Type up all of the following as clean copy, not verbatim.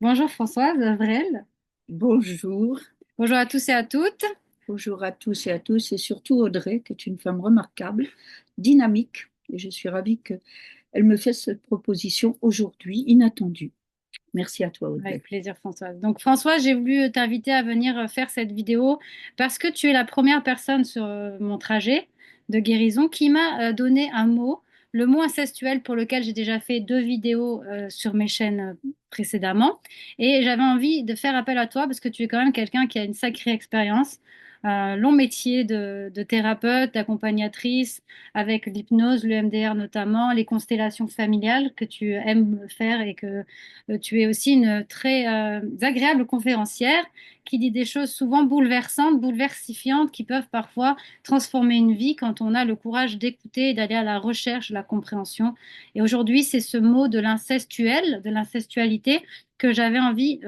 Bonjour Françoise Avrel. Bonjour, Bonjour à tous et à toutes. bonjour à tous et à tous, et surtout Audrey, qui est une femme remarquable, dynamique, et je suis ravie qu'elle me fasse cette proposition aujourd'hui, inattendue. Merci à toi, Avec Audrey. plaisir Françoise. Donc Françoise, j'ai voulu t'inviter à venir faire cette vidéo parce que tu es la première personne sur mon trajet de guérison qui m'a donné un mot, le mot incestuel pour lequel j'ai déjà fait deux vidéos sur mes chaînes précédemment. Et j'avais envie de faire appel à toi parce que tu es quand même quelqu'un qui a une sacrée expérience, un long métier de thérapeute, d'accompagnatrice, avec l'hypnose, le MDR notamment, les constellations familiales que tu aimes faire et que tu es aussi une très agréable conférencière qui dit des choses souvent bouleversantes, bouleversifiantes, qui peuvent parfois transformer une vie quand on a le courage d'écouter et d'aller à la recherche de la compréhension. Et aujourd'hui, c'est ce mot de l'incestuel, de l'incestualité, que j'avais envie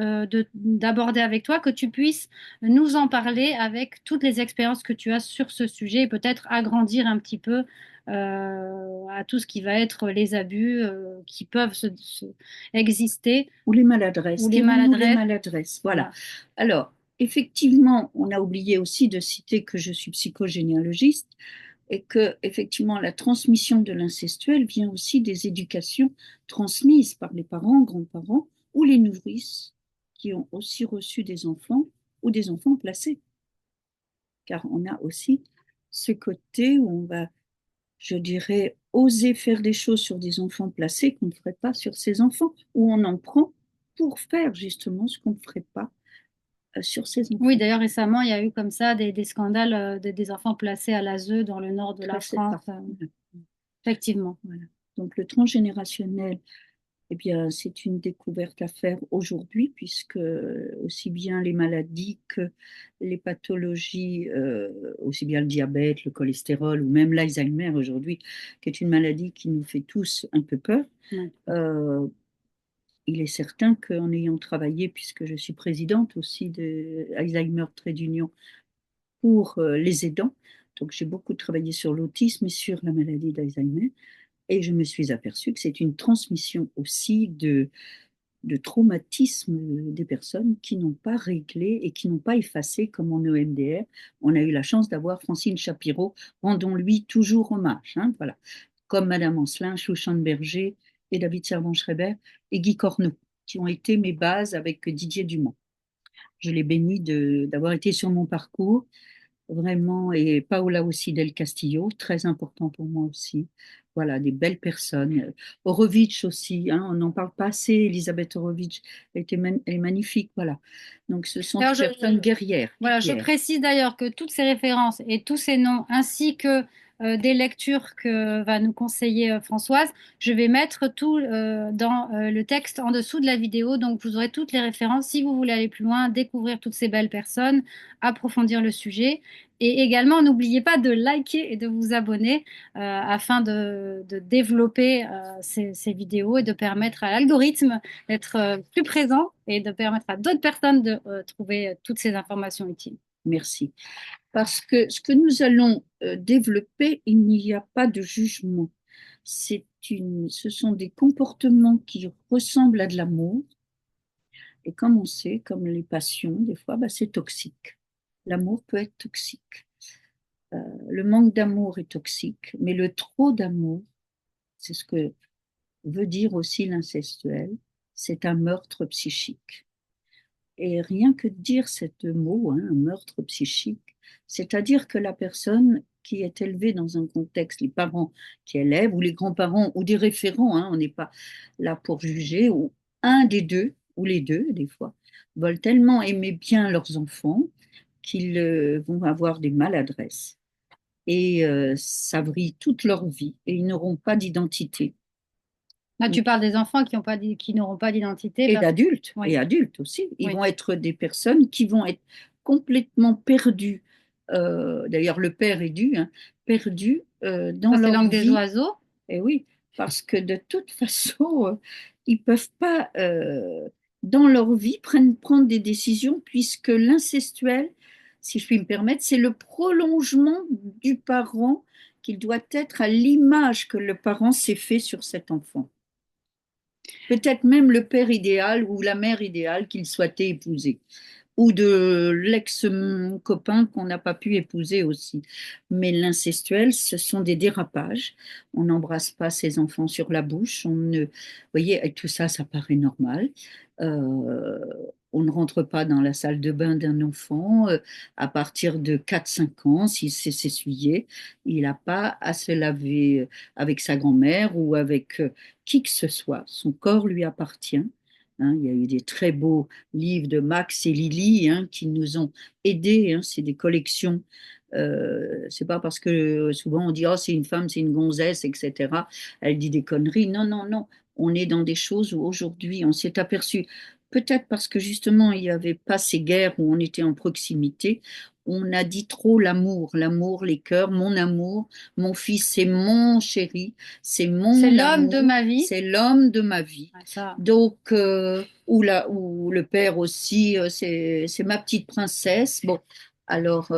d'aborder avec toi, que tu puisses nous en parler avec toutes les expériences que tu as sur ce sujet et peut-être agrandir un petit peu à tout ce qui va être les abus qui peuvent exister Ou les ou maladresses, les dirons-nous les maladresses. maladresses, voilà. Voilà. Alors, effectivement, on a oublié aussi de citer que je suis psychogénéalogiste et que, effectivement, la transmission de l'incestuel vient aussi des éducations transmises par les parents, grands-parents ou les nourrices qui ont aussi reçu des enfants ou des enfants placés. Car on a aussi ce côté où on va, je dirais, oser faire des choses sur des enfants placés qu'on ne ferait pas sur ses enfants, où on en prend pour faire justement ce qu'on ne ferait pas sur ses Oui, enfants. d'ailleurs, récemment, il y a eu comme ça des scandales des enfants placés à l'ASE dans le nord de la Très France. sépare. Voilà. Effectivement. Voilà. Donc le transgénérationnel, eh bien, c'est une découverte à faire aujourd'hui, puisque aussi bien les maladies que les pathologies, aussi bien le diabète, le cholestérol ou même l'Alzheimer aujourd'hui, qui est une maladie qui nous fait tous un peu peur, Ouais. euh, il est certain qu'en ayant travaillé, puisque je suis présidente aussi de Alzheimer Trade Union pour les aidants, donc j'ai beaucoup travaillé sur l'autisme et sur la maladie d'Alzheimer, et je me suis aperçue que c'est une transmission aussi de traumatisme des personnes qui n'ont pas réglé et qui n'ont pas effacé comme en EMDR. On a eu la chance d'avoir Francine Shapiro, rendons-lui toujours hommage, hein, voilà. Comme Madame Ancelin, Chouchan Berger et David Servan-Schreiber et Guy Corneau, qui ont été mes bases avec Didier Dumont. Je les bénis d'avoir été sur mon parcours, vraiment, et Paola aussi del Castillo, très important pour moi aussi. Voilà, des belles personnes. Horowitz aussi, hein, on n'en parle pas assez. Elisabeth Horowitz, elle est magnifique, voilà. Donc, ce sont Alors, des personnes guerrières, voilà, je guerrières. précise d'ailleurs que toutes ces références et tous ces noms, ainsi que des lectures que va nous conseiller Françoise, je vais mettre tout dans le texte en dessous de la vidéo. Donc, vous aurez toutes les références si vous voulez aller plus loin, découvrir toutes ces belles personnes, approfondir le sujet. Et également, n'oubliez pas de liker et de vous abonner afin de développer ces vidéos et de permettre à l'algorithme d'être plus présent et de permettre à d'autres personnes de trouver toutes ces informations utiles. Merci. Parce que ce que nous allons développer, il n'y a pas de jugement. Ce sont des comportements qui ressemblent à de l'amour. Et comme on sait, comme les passions, des fois, bah, c'est toxique. L'amour peut être toxique. Le manque d'amour est toxique, mais le trop d'amour, c'est ce que veut dire aussi l'incestuel, c'est un meurtre psychique. Et rien que de dire ce mot, hein, un meurtre psychique, c'est-à-dire que la personne qui est élevée dans un contexte, les parents qui élèvent, ou les grands-parents, ou des référents, hein, on n'est pas là pour juger, ou un des deux, ou les deux des fois, veulent tellement aimer bien leurs enfants qu'ils vont avoir des maladresses et ça vrille toute leur vie et ils n'auront pas d'identité. Là, tu parles des enfants qui ont pas, qui n'auront pas d'identité. Et Oui, adultes aussi. Ils oui. vont être des personnes qui vont être complètement perdues. D'ailleurs, le père est dû, hein, perdu dans Ça, c'est leur langue des vie. oiseaux. Et oui, parce que de toute façon, ils ne peuvent pas, dans leur vie, prendre des décisions, puisque l'incestuel, si je puis me permettre, c'est le prolongement du parent qu'il doit être à l'image que le parent s'est fait sur cet enfant. peut-être même le père idéal ou la mère idéale qu'il souhaitait épouser, ou de l'ex-copain qu'on n'a pas pu épouser aussi. Mais l'incestuel, ce sont des dérapages. On n'embrasse pas ses enfants sur la bouche. On ne, vous voyez, et tout ça, ça paraît normal. Euh, on ne rentre pas dans la salle de bain d'un enfant à partir de 4 5 ans, s'il sait s'essuyer. Il n'a pas à se laver avec sa grand-mère ou avec qui que ce soit. Son corps lui appartient. Hein, il y a eu des très beaux livres de Max et Lily hein, qui nous ont aidés. Hein, c'est des collections. C'est pas parce que souvent on dit oh c'est une femme, c'est une gonzesse, etc. Elle dit des conneries. Non, non, non. On est dans des choses où aujourd'hui on s'est aperçu, peut-être parce que justement il n'y avait pas ces guerres où on était en proximité, on a dit trop l'amour, les cœurs, mon amour, mon fils, c'est mon chéri, c'est C'est mon l'homme de amour, ma vie. c'est l'homme de ma vie. Ouais, ça. Donc, ou le père aussi, c'est ma petite princesse. Bon, alors,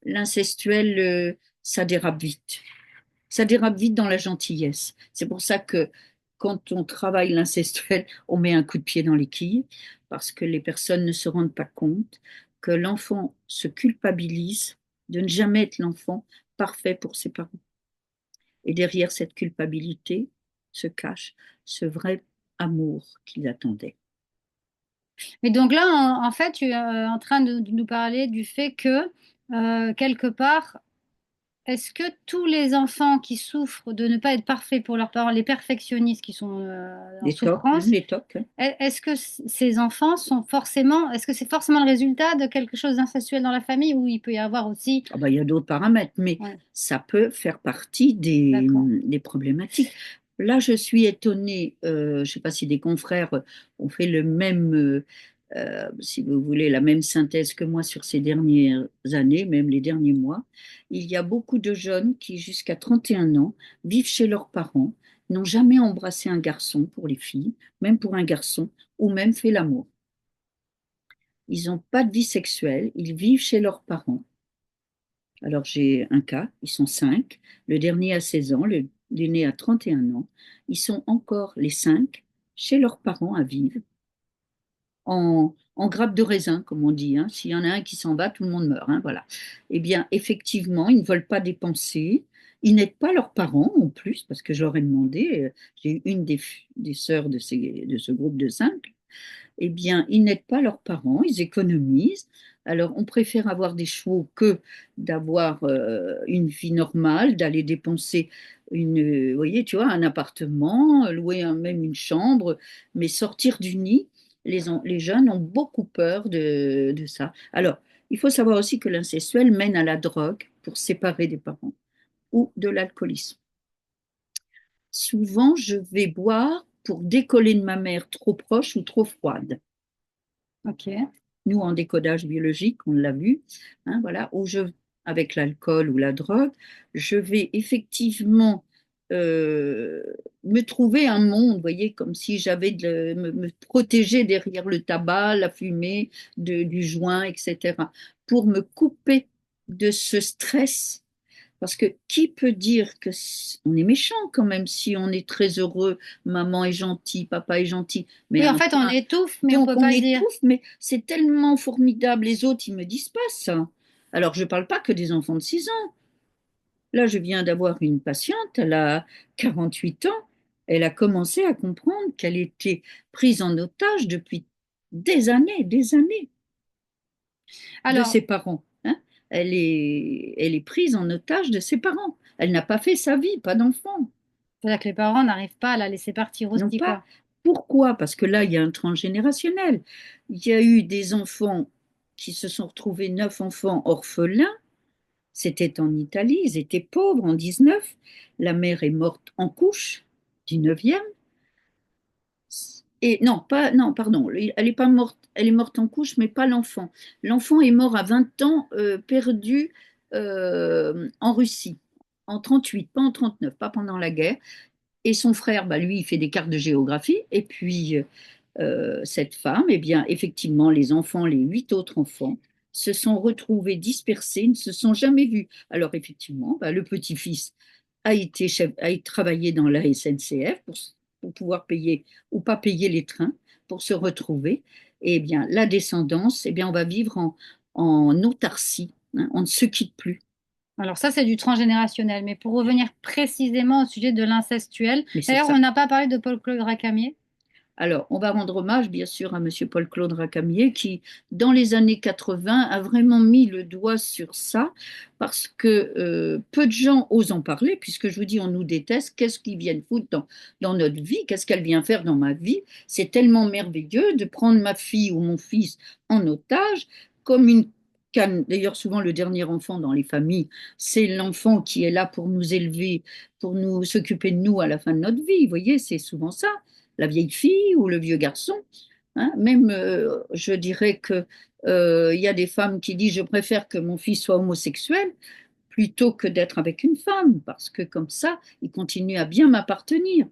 l'incestuel, ça dérape vite. Ça dérape vite dans la gentillesse. C'est pour ça que quand on travaille l'incestuel, on met un coup de pied dans les quilles, parce que les personnes ne se rendent pas compte que l'enfant se culpabilise de ne jamais être l'enfant parfait pour ses parents. Et derrière cette culpabilité se cache ce vrai amour qu'il attendait. Mais donc là, en fait, tu es en train de nous parler du fait que, quelque part, est-ce que tous les enfants qui souffrent de ne pas être parfaits pour leurs parents, les perfectionnistes qui sont en Les tocs, hein, souffrance, les tocs. Hein. est-ce que ces enfants sont forcément, est-ce que c'est forcément le résultat de quelque chose d'incestuel dans la famille ou il peut y avoir aussi... Ah bah, il y a d'autres paramètres, mais Ouais, ça peut faire partie d'accord. des problématiques. Là, je suis étonnée, je ne sais pas si des confrères ont fait le même, si vous voulez, la même synthèse que moi sur ces dernières années, même les derniers mois. Il y a beaucoup de jeunes qui, jusqu'à 31 ans, vivent chez leurs parents, n'ont jamais embrassé un garçon pour les filles, même pour un garçon, ou même fait l'amour. Ils n'ont pas de vie sexuelle, ils vivent chez leurs parents. Alors j'ai un cas, ils sont 5. Le dernier a 16 ans, l'aîné a 31 ans. Ils sont encore les 5 chez leurs parents à vivre, en grappe de raisin, comme on dit. Hein. S'il y en a un qui s'en va, tout le monde meurt. Hein, voilà. Eh bien, effectivement, ils ne veulent pas dépenser. Ils n'aident pas leurs parents en plus, parce que je leur ai demandé, j'ai eu une des sœurs de ce groupe de 5 eh bien, ils n'aident pas leurs parents, ils économisent. Alors, on préfère avoir des chevaux que d'avoir une vie normale, d'aller dépenser vous voyez, tu vois, un appartement, louer même une chambre, mais sortir du nid, les jeunes ont beaucoup peur de ça. Alors, il faut savoir aussi que l'incestuel mène à la drogue pour séparer des parents ou de l'alcoolisme. Souvent, je vais boire pour décoller de ma mère trop proche ou trop froide. Ok. Nous, en décodage biologique, on l'a vu, hein, voilà, avec l'alcool ou la drogue, je vais effectivement euh, me trouver un monde, vous voyez, comme si j'avais me protéger derrière le tabac, la fumée, du joint, etc., pour me couper de ce stress. Parce que qui peut dire que on est méchant quand même si on est très heureux, maman est gentille, papa est gentil, mais Oui, à en un fait, on point étouffe, mais on donc peut on pas dire. étouffe, mais c'est tellement formidable. Les autres, ils me disent pas ça. Alors je ne parle pas que des enfants de 6 ans. Là, je viens d'avoir une patiente, elle a 48 ans. Elle a commencé à comprendre qu'elle était prise en otage depuis des années de Alors, ses parents. Hein. Elle est prise en otage de ses parents. Elle n'a pas fait sa vie, pas d'enfant. c'est-à-dire que les parents n'arrivent pas à la laisser partir Non aussi, pas. quoi. Pourquoi? Parce que là, il y a un transgénérationnel. Il y a eu des enfants qui se sont retrouvés, 9 enfants orphelins. C'était en Italie, ils étaient pauvres en 19. La mère est morte en couche, 19e. Et non, pas, non, pardon, elle est pas morte, elle est morte en couche, mais pas l'enfant. L'enfant est mort à 20 ans, perdu en Russie, en 38, pas en 39, pas pendant la guerre. Et son frère, bah, lui, il fait des cartes de géographie. Et puis, cette femme, eh bien, effectivement, les enfants, les 8 autres enfants, se sont retrouvés dispersés, ne se sont jamais vus. Alors, effectivement, bah, le petit-fils a été travaillé dans la SNCF pour pouvoir payer ou pas payer les trains pour se retrouver. Et bien, la descendance, eh bien, on va vivre en autarcie, hein, on ne se quitte plus. Alors ça, c'est du transgénérationnel. Mais pour revenir précisément au sujet de l'incestuel, Mais c'est d'ailleurs, ça. on n'a pas parlé de Paul-Claude Racamier. Alors, on va rendre hommage, bien sûr, à Monsieur Paul-Claude Racamier, qui, dans les années 80, a vraiment mis le doigt sur ça, parce que peu de gens osent en parler, puisque je vous dis, on nous déteste. Qu'est-ce qu'ils viennent foutre dans notre vie? Qu'est-ce qu'elle vient faire dans ma vie? C'est tellement merveilleux de prendre ma fille ou mon fils en otage, comme une canne. D'ailleurs, souvent, le dernier enfant dans les familles, c'est l'enfant qui est là pour nous élever, pour nous s'occuper de nous à la fin de notre vie. Vous voyez, c'est souvent ça, la vieille fille ou le vieux garçon. Hein. Même, je dirais que il y a des femmes qui disent je préfère que mon fils soit homosexuel plutôt que d'être avec une femme, parce que comme ça, il continue à bien m'appartenir.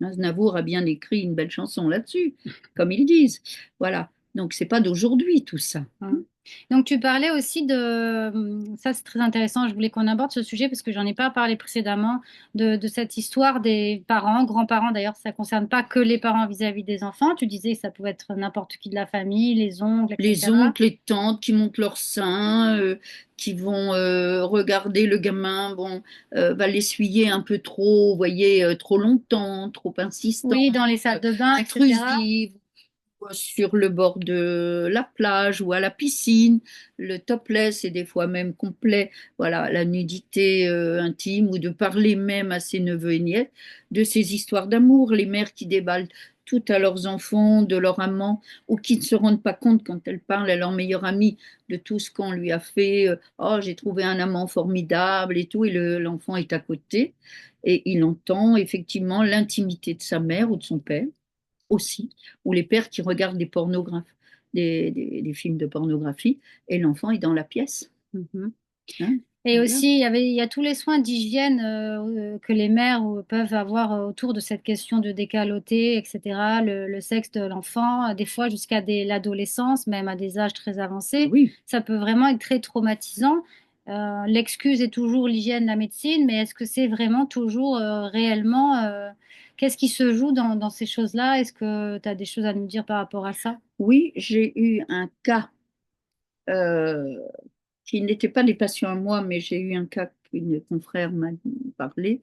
Aznavour a bien écrit une belle chanson là-dessus, comme ils disent. Voilà. Donc, c'est pas d'aujourd'hui tout ça. Hum. Donc tu parlais aussi ça c'est très intéressant, je voulais qu'on aborde ce sujet parce que j'en ai pas parlé précédemment, de cette histoire des parents, grands-parents d'ailleurs, ça concerne pas que les parents vis-à-vis des enfants, tu disais que ça pouvait être n'importe qui de la famille, les oncles, Les etc. oncles, les tantes qui montent leur sein, qui vont regarder le gamin, bon, va l'essuyer un peu trop, vous voyez, trop longtemps, trop insistant, Oui, dans les salles de bain, etc. intrusive, sur le bord de la plage ou à la piscine, le topless et des fois même complet, voilà, la nudité intime ou de parler même à ses neveux et nièces de ces histoires d'amour, les mères qui déballent tout à leurs enfants, de leur amant, ou qui ne se rendent pas compte quand elles parlent à leur meilleure amie de tout ce qu'on lui a fait. Oh, j'ai trouvé un amant formidable et tout, et l'enfant est à côté, et il entend effectivement l'intimité de sa mère ou de son père aussi, ou les pères qui regardent des pornographes, des films de pornographie, et l'enfant est dans la pièce. Mhm. Hein, Et voilà. aussi, il y a tous les soins d'hygiène que les mères peuvent avoir autour de cette question de décaloté, etc. Le sexe de l'enfant, des fois jusqu'à l'adolescence, même à des âges très Ah avancés. oui, Ça peut vraiment être très traumatisant. L'excuse est toujours l'hygiène, la médecine, mais est-ce que c'est vraiment toujours réellement qu'est-ce qui se joue dans ces choses-là? Est-ce que tu as des choses à nous dire par rapport à ça? oui, j'ai eu un cas euh, qui n'était pas des patients à moi, mais j'ai eu un cas qu'une confrère m'a parlé.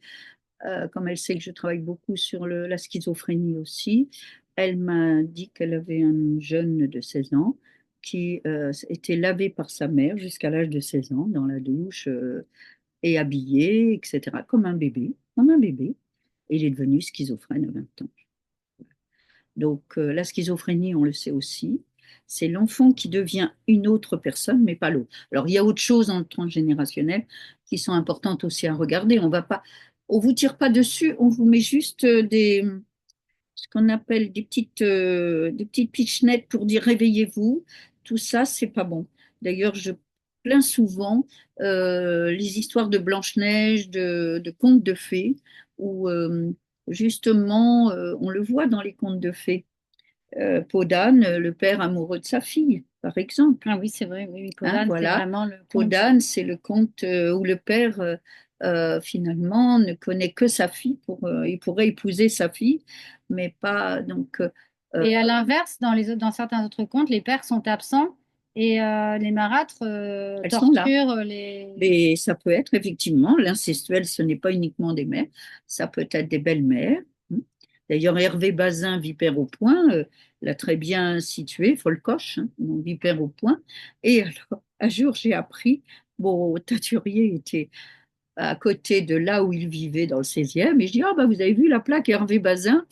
Comme elle sait que je travaille beaucoup sur la schizophrénie aussi, elle m'a dit qu'elle avait un jeune de 16 ans qui était lavé par sa mère jusqu'à l'âge de 16 ans dans la douche et habillé, etc., comme un bébé, comme un bébé. Et il est devenu schizophrène à 20 ans. Donc la schizophrénie, on le sait aussi, c'est l'enfant qui devient une autre personne, mais pas l'autre. Alors il y a autre chose dans le transgénérationnel qui sont importantes aussi à regarder. On vous tire pas dessus, on vous met juste ce qu'on appelle des petites pitchnettes pour dire réveillez-vous. Tout ça, c'est pas bon. D'ailleurs, je plains souvent les histoires de Blanche-Neige, de contes de fées, où justement, on le voit dans les contes de fées. Podane, le père amoureux de sa fille, par exemple. Ah oui, c'est vrai, oui, oui, Hein, Podane, c'est voilà. vraiment le conte. Podane, c'est le conte où le père, finalement, ne connaît que sa fille. Il pourrait épouser sa fille, mais pas. Donc, euh, Et à l'inverse, dans certains autres contes, les pères sont absents et les marâtres elles sont là. torturent les... Mais ça peut être effectivement, l'incestuel, ce n'est pas uniquement des mères, ça peut être des belles-mères. Hein. D'ailleurs, Hervé Bazin, Vipère au point, l'a très bien situé, Folcoche, hein, donc Vipère au point. Et alors, un jour, j'ai appris, bon, Taturier était à côté de là où il vivait, dans le 16e, et je dis, ah, bah, vous avez vu la plaque Hervé Bazin?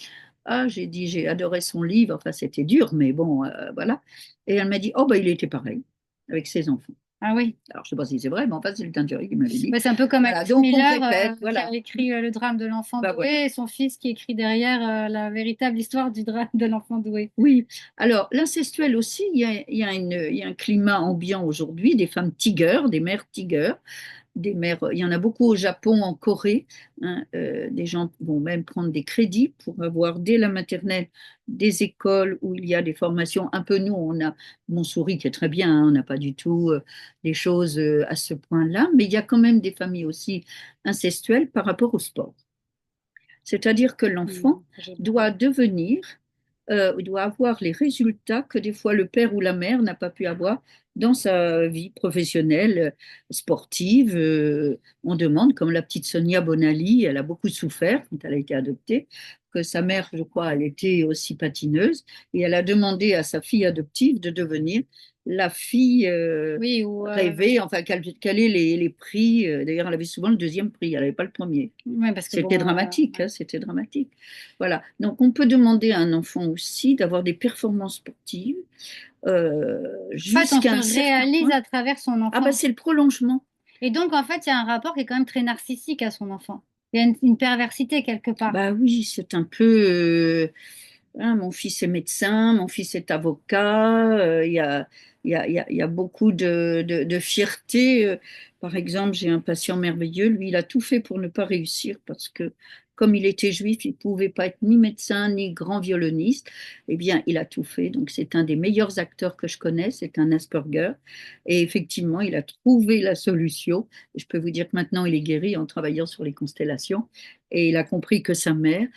Ah, j'ai dit, j'ai adoré son livre, enfin, c'était dur, mais bon, voilà. Et elle m'a dit, oh, bah, il était pareil, avec ses enfants. Ah oui. Alors, je ne sais pas si c'est vrai, mais en fait, c'est le teinture qui m'avait dit. Ouais, c'est un peu comme Voilà, Alice donc on Miller répète, qui a voilà. écrit le drame de l'enfant Bah voilà. doué et son fils qui écrit derrière la véritable histoire du drame de l'enfant doué. Oui, alors l'incestuel aussi, il y a un climat ambiant aujourd'hui, des femmes tigers, des mères tigers, des mères, il y en a beaucoup au Japon, en Corée, hein, des gens vont même prendre des crédits pour avoir dès la maternelle des écoles où il y a des formations. Un peu nous, on a Montsouris qui est très bien, hein, on n'a pas du tout des choses à ce point-là, mais il y a quand même des familles aussi incestuelles par rapport au sport. C'est-à-dire que l'enfant J'ai bien doit compris. devenir, doit avoir les résultats que des fois le père ou la mère n'a pas pu avoir dans sa vie professionnelle, sportive. On demande, comme la petite Sonia Bonali, elle a beaucoup souffert quand elle a été adoptée, que sa mère, je crois, elle était aussi patineuse, et elle a demandé à sa fille adoptive de devenir la fille Oui, ou rêvée, enfin, quel est les prix. D'ailleurs, elle avait souvent le deuxième prix, elle n'avait pas le premier. ouais, parce que C'était bon, dramatique, hein, c'était dramatique. Voilà. Donc, on peut demander à un enfant aussi d'avoir des performances sportives en fait, on jusqu'à se un certain réalise point. à travers son Ah bah enfant. c'est le prolongement. Et donc, en fait, il y a un rapport qui est quand même très narcissique à son enfant. Il y a une perversité quelque part. Bah oui, c'est un peu. Hein, mon fils est médecin, mon fils est avocat. Il y a beaucoup de fierté. Par exemple, j'ai un patient merveilleux. Lui, il a tout fait pour ne pas réussir parce que, comme il était juif, il ne pouvait pas être ni médecin ni grand violoniste. Eh bien, il a tout fait. Donc, c'est un des meilleurs acteurs que je connais. C'est un Asperger. Et effectivement, il a trouvé la solution. Je peux vous dire que maintenant, il est guéri en travaillant sur les constellations. Et il a compris que sa mère,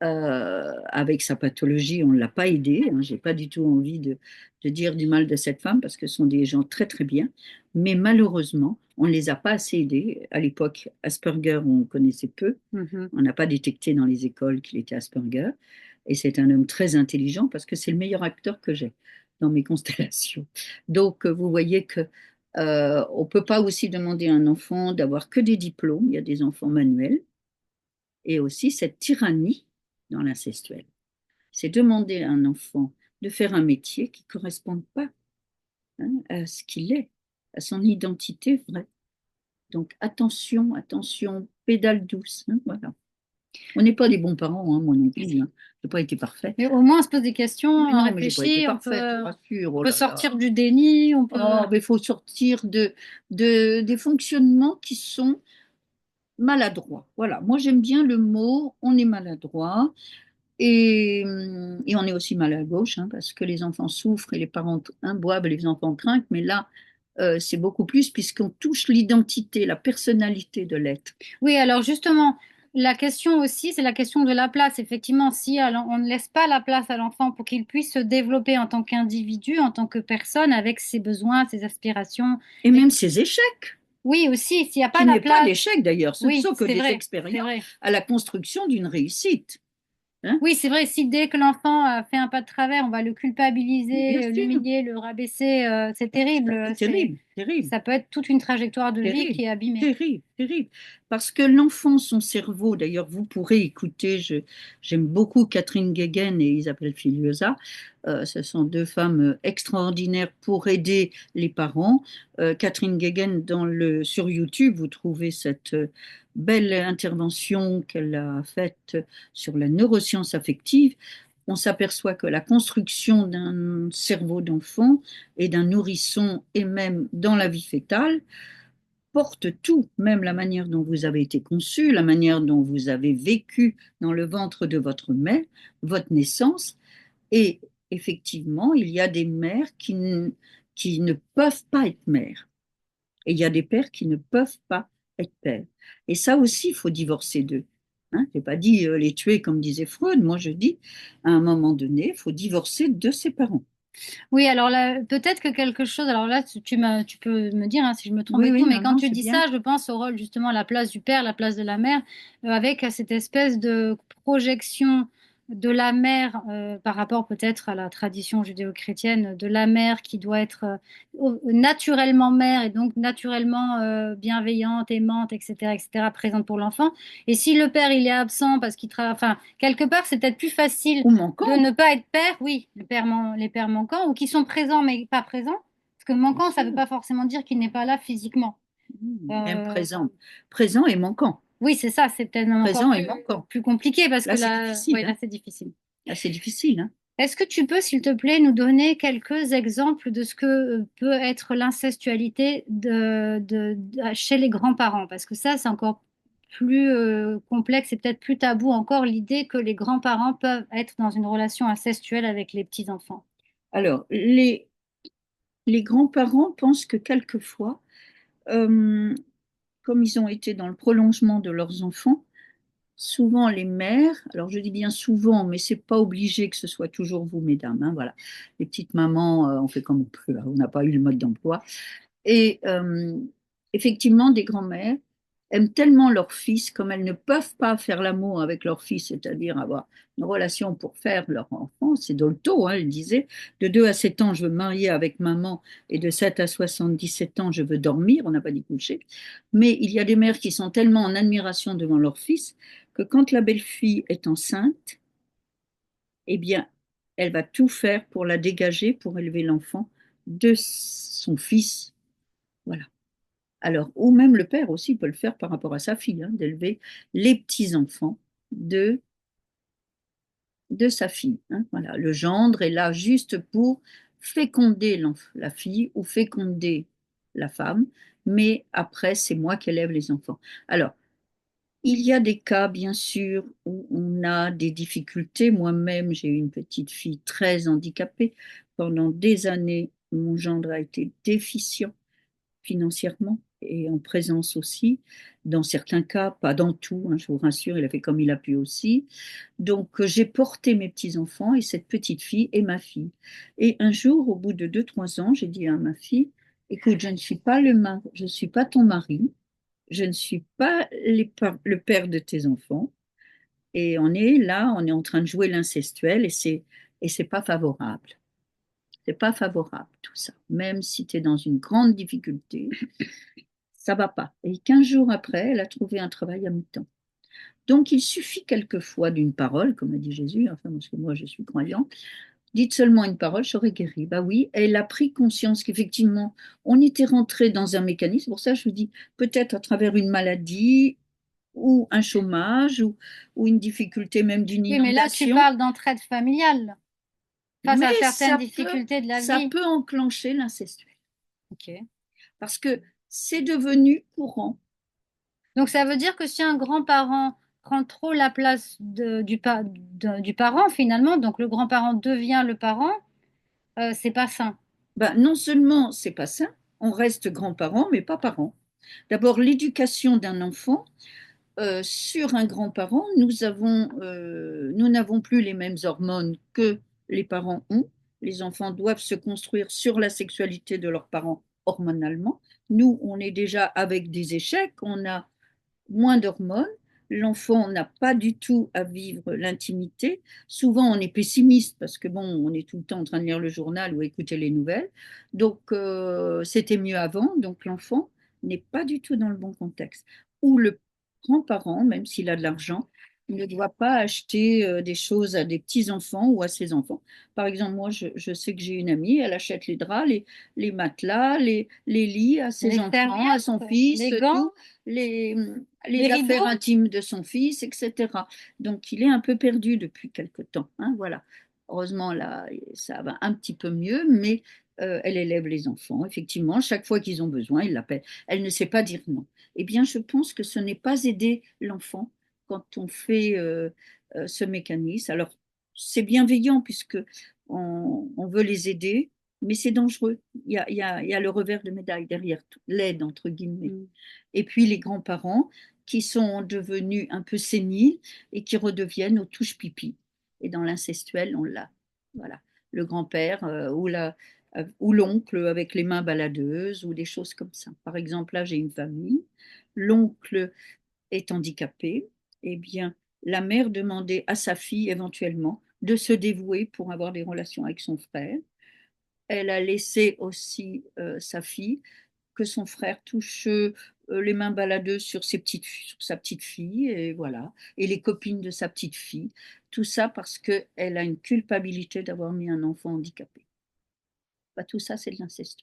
avec sa pathologie, on ne l'a pas aidée. Hein. J'ai pas du tout envie de dire du mal de cette femme parce que ce sont des gens très très bien. Mais malheureusement, on ne les a pas assez aidés. À l'époque, Asperger, on connaissait peu. Mhm. On n'a pas détecté dans les écoles qu'il était Asperger. Et c'est un homme très intelligent parce que c'est le meilleur acteur que j'ai dans mes constellations. Donc, vous voyez que on ne peut pas aussi demander à un enfant d'avoir que des diplômes. Il y a des enfants manuels et aussi cette tyrannie dans l'incestuel. C'est demander à un enfant de faire un métier qui ne correspond pas, hein, à ce qu'il est, à son identité vraie. Donc attention, attention, pédale douce. Hein, voilà. On n'est pas des bons parents, hein, moi non plus. Hein. Je n'ai pas été parfait. Mais au moins, on se pose des questions, Mais on non, mais j'ai pas été réfléchit, parfaite, je vous rassure. on Oh peut là là. sortir du déni, on peut. Oh, mais il faut sortir des fonctionnements qui sont maladroits. Voilà. Moi, j'aime bien le mot on est maladroit. Et on est aussi mal à gauche, hein, parce que les enfants souffrent et les parents boivent et les enfants trinquent, mais là, c'est beaucoup plus puisqu'on touche l'identité, la personnalité de l'être. Oui, alors justement, la question aussi, c'est la question de la place. Effectivement, si on ne laisse pas la place à l'enfant pour qu'il puisse se développer en tant qu'individu, en tant que personne, avec ses besoins, ses aspirations. Et Et même ses échecs, oui, aussi, s'il n'y a pas qui la n'est pas place, l'échec d'ailleurs, ce ne oui, sont que c'est des vrai, c'est expériences vrai. à la construction d'une réussite. Hein. Oui, c'est vrai, si dès que l'enfant a fait un pas de travers, on va le Bien culpabiliser, sûr, l'humilier, le rabaisser, c'est terrible. c'est terrible, terrible. Ça peut être toute une trajectoire de vie Terrible, qui est abîmée. terrible, terrible. Parce que l'enfant, son cerveau, d'ailleurs, vous pourrez écouter, j'aime beaucoup Catherine Guéguen et Isabelle Filiosa. Ce sont deux femmes extraordinaires pour aider les parents. Catherine Guéguen, sur YouTube, vous trouvez cette belle intervention qu'elle a faite sur la neuroscience affective. On s'aperçoit que la construction d'un cerveau d'enfant et d'un nourrisson, et même dans la vie fœtale, porte tout, même la manière dont vous avez été conçu, la manière dont vous avez vécu dans le ventre de votre mère, votre naissance. Et effectivement, il y a des mères qui ne peuvent pas être mères. Et il y a des pères qui ne peuvent pas être pères. Et ça aussi, il faut divorcer d'eux. Hein, je n'ai pas dit les tuer comme disait Freud. Moi, je dis, à un moment donné, il faut divorcer de ses parents. Oui, alors là, peut-être que quelque chose, alors là, tu peux me dire hein, si je me trompe Oui, et oui, tout, mais non, quand non, tu c'est dis bien. ça, je pense au rôle justement, la place du père, la place de la mère, avec cette espèce de projection de la mère par rapport peut-être à la tradition judéo-chrétienne, de la mère qui doit être naturellement mère et donc naturellement bienveillante, aimante, etc., etc., présente pour l'enfant. Et si le père, il est absent parce qu'il travaille, enfin, quelque part, c'est peut-être plus facile Ou de manquant, ne pas être père, oui, les pères manquants, ou qui sont présents mais pas présents. Parce que bien manquant, ça ne veut sûr. pas forcément dire qu'il n'est pas là physiquement. Même Euh, présent. Présent et manquant. oui, c'est ça, c'est peut-être même encore Présent et manquant. plus compliqué parce que Là, c'est là, difficile, oui, là, hein. c'est difficile. Là, c'est difficile, hein. Est-ce que tu peux, s'il te plaît, nous donner quelques exemples de ce que peut être l'incestualité chez les grands-parents? Parce que ça, c'est encore plus complexe et peut-être plus tabou encore l'idée que les grands-parents peuvent être dans une relation incestuelle avec les petits-enfants. Alors, les grands-parents pensent que quelquefois, euh, comme ils ont été dans le prolongement de leurs enfants, souvent les mères, alors je dis bien souvent, mais c'est pas obligé que ce soit toujours vous, mesdames, hein, voilà. Les petites mamans, on fait comme on peut, hein, on n'a pas eu le mode d'emploi. Et effectivement, des grands-mères aiment tellement leur fils, comme elles ne peuvent pas faire l'amour avec leur fils, c'est-à-dire avoir une relation pour faire leur enfant, c'est Dolto, hein, elle disait, de 2 à 7 ans, je veux me marier avec maman, et de 7 à 77 ans, je veux dormir, on n'a pas dit coucher. Mais il y a des mères qui sont tellement en admiration devant leur fils que quand la belle-fille est enceinte, eh bien, elle va tout faire pour la dégager, pour élever l'enfant de son fils. Voilà. Alors, ou même le père aussi peut le faire par rapport à sa fille, hein, d'élever les petits-enfants de, de sa fille, hein. Voilà. Le gendre est là juste pour féconder la fille ou féconder la femme, mais après, c'est moi qui élève les enfants. Alors, il y a des cas, bien sûr, où on a des difficultés. Moi-même, j'ai eu une petite fille très handicapée. Pendant des années, mon gendre a été déficient financièrement et en présence aussi. Dans certains cas, pas dans tout, hein, je vous rassure, il a fait comme il a pu aussi. Donc, j'ai porté mes petits-enfants et cette petite fille et ma fille. Et un jour, au bout de 2, 3 ans, j'ai dit à ma fille, écoute, je ne suis pas je ne suis pas ton mari, je ne suis pas le père de tes enfants. Et on est là, on est en train de jouer l'incestuel et c'est pas favorable. C'est pas favorable tout ça. Même si tu es dans une grande difficulté, ça va pas. Et 15 jours après, elle a trouvé un travail à mi-temps. Donc, il suffit quelquefois d'une parole, comme a dit Jésus, enfin, parce que moi, je suis croyant. Dites seulement une parole, je serai guérie. Bah oui, elle a pris conscience qu'effectivement, on était rentré dans un mécanisme. Pour ça, je vous dis, peut-être à travers une maladie ou un chômage ou une difficulté même d'une Oui, mais là, tu inondation, parles d'entraide familiale face mais à certaines difficultés de la ça vie. peut enclencher l'incestueux. Ok. Parce que c'est devenu courant. Donc, ça veut dire que si un grand-parent prend trop la place du parent, finalement, donc le grand-parent devient le parent, c'est pas sain. Ben, non seulement c'est pas ça, on reste grands-parents, mais pas parents. D'abord, l'éducation d'un enfant sur un grand-parent, nous n'avons plus les mêmes hormones que les parents ont. Les enfants doivent se construire sur la sexualité de leurs parents hormonalement. Nous, on est déjà avec des échecs, on a moins d'hormones. L'enfant n'a pas du tout à vivre l'intimité. Souvent, on est pessimiste parce que bon, on est tout le temps en train de lire le journal ou écouter les nouvelles. Donc, c'était mieux avant. Donc, l'enfant n'est pas du tout dans le bon contexte. Ou le grand-parent, même s'il a de l'argent, il ne doit pas acheter des choses à des petits-enfants ou à ses enfants. Par exemple, moi, je sais que j'ai une amie, elle achète les draps, les matelas, les lits à ses Les enfants, à son serviettes, fils, les gants, tout les, les les affaires rideaux. intimes de son fils, etc. Donc, il est un peu perdu depuis quelque temps, hein, voilà. Heureusement, là, ça va un petit peu mieux, mais elle élève les enfants. Effectivement, chaque fois qu'ils ont besoin, il l'appelle. Elle ne sait pas dire non. Eh bien, je pense que ce n'est pas aider l'enfant quand on fait ce mécanisme. Alors, c'est bienveillant puisque on veut les aider, mais c'est dangereux. Il y a le revers de médaille derrière, l'aide, entre guillemets. Mm. Et puis les grands-parents qui sont devenus un peu séniles et qui redeviennent aux touches pipi. Et dans l'incestuel, on l'a. Voilà. Le grand-père ou l'oncle avec les mains baladeuses ou des choses comme ça. Par exemple, là, j'ai une famille. L'oncle est handicapé. Eh bien, la mère demandait à sa fille éventuellement de se dévouer pour avoir des relations avec son frère. Elle a laissé aussi sa fille que son frère touche les mains baladeuses sur sa petite fille, et voilà, et les copines de sa petite fille. Tout ça parce qu'elle a une culpabilité d'avoir mis un enfant handicapé. Bah, tout ça, c'est de l'inceste.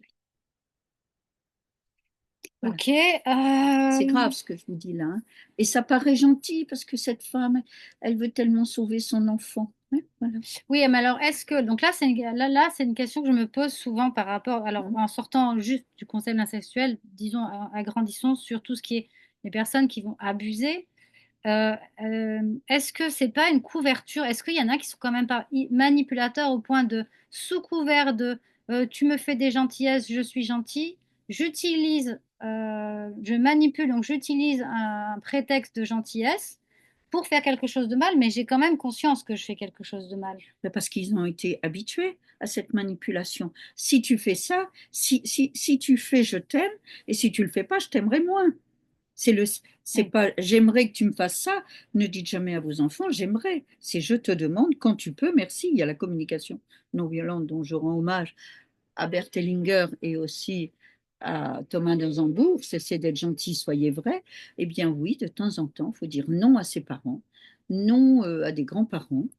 Voilà. Ok. C'est grave ce que je vous dis là, hein. Et ça paraît gentil parce que cette femme, elle veut tellement sauver son enfant, hein, voilà. Oui, mais alors est-ce que donc là c'est une question que je me pose souvent par rapport alors Hein. en sortant juste du concept incestuel, disons agrandissons sur tout ce qui est les personnes qui vont abuser. Est-ce que c'est pas une couverture? Est-ce qu'il y en a qui sont quand même pas manipulateurs au point de sous couvert de tu me fais des gentillesses, je suis gentil, je manipule donc j'utilise un prétexte de gentillesse pour faire quelque chose de mal, mais j'ai quand même conscience que je fais quelque chose de mal. Ben, parce qu'ils ont été habitués à cette manipulation. Si tu fais ça, si tu fais je t'aime, et si tu le fais pas, je t'aimerai moins. C'est le, c'est Oui. pas j'aimerais que tu me fasses ça. Ne dites jamais à vos enfants j'aimerais. C'est je te demande quand tu peux. Merci. Il y a la communication non violente dont je rends hommage à Bert Hellinger et aussi à Thomas Dansembourg. Cessez d'être gentil, soyez vrai. Eh bien oui, de temps en temps, il faut dire non à ses parents, non à des grands-parents.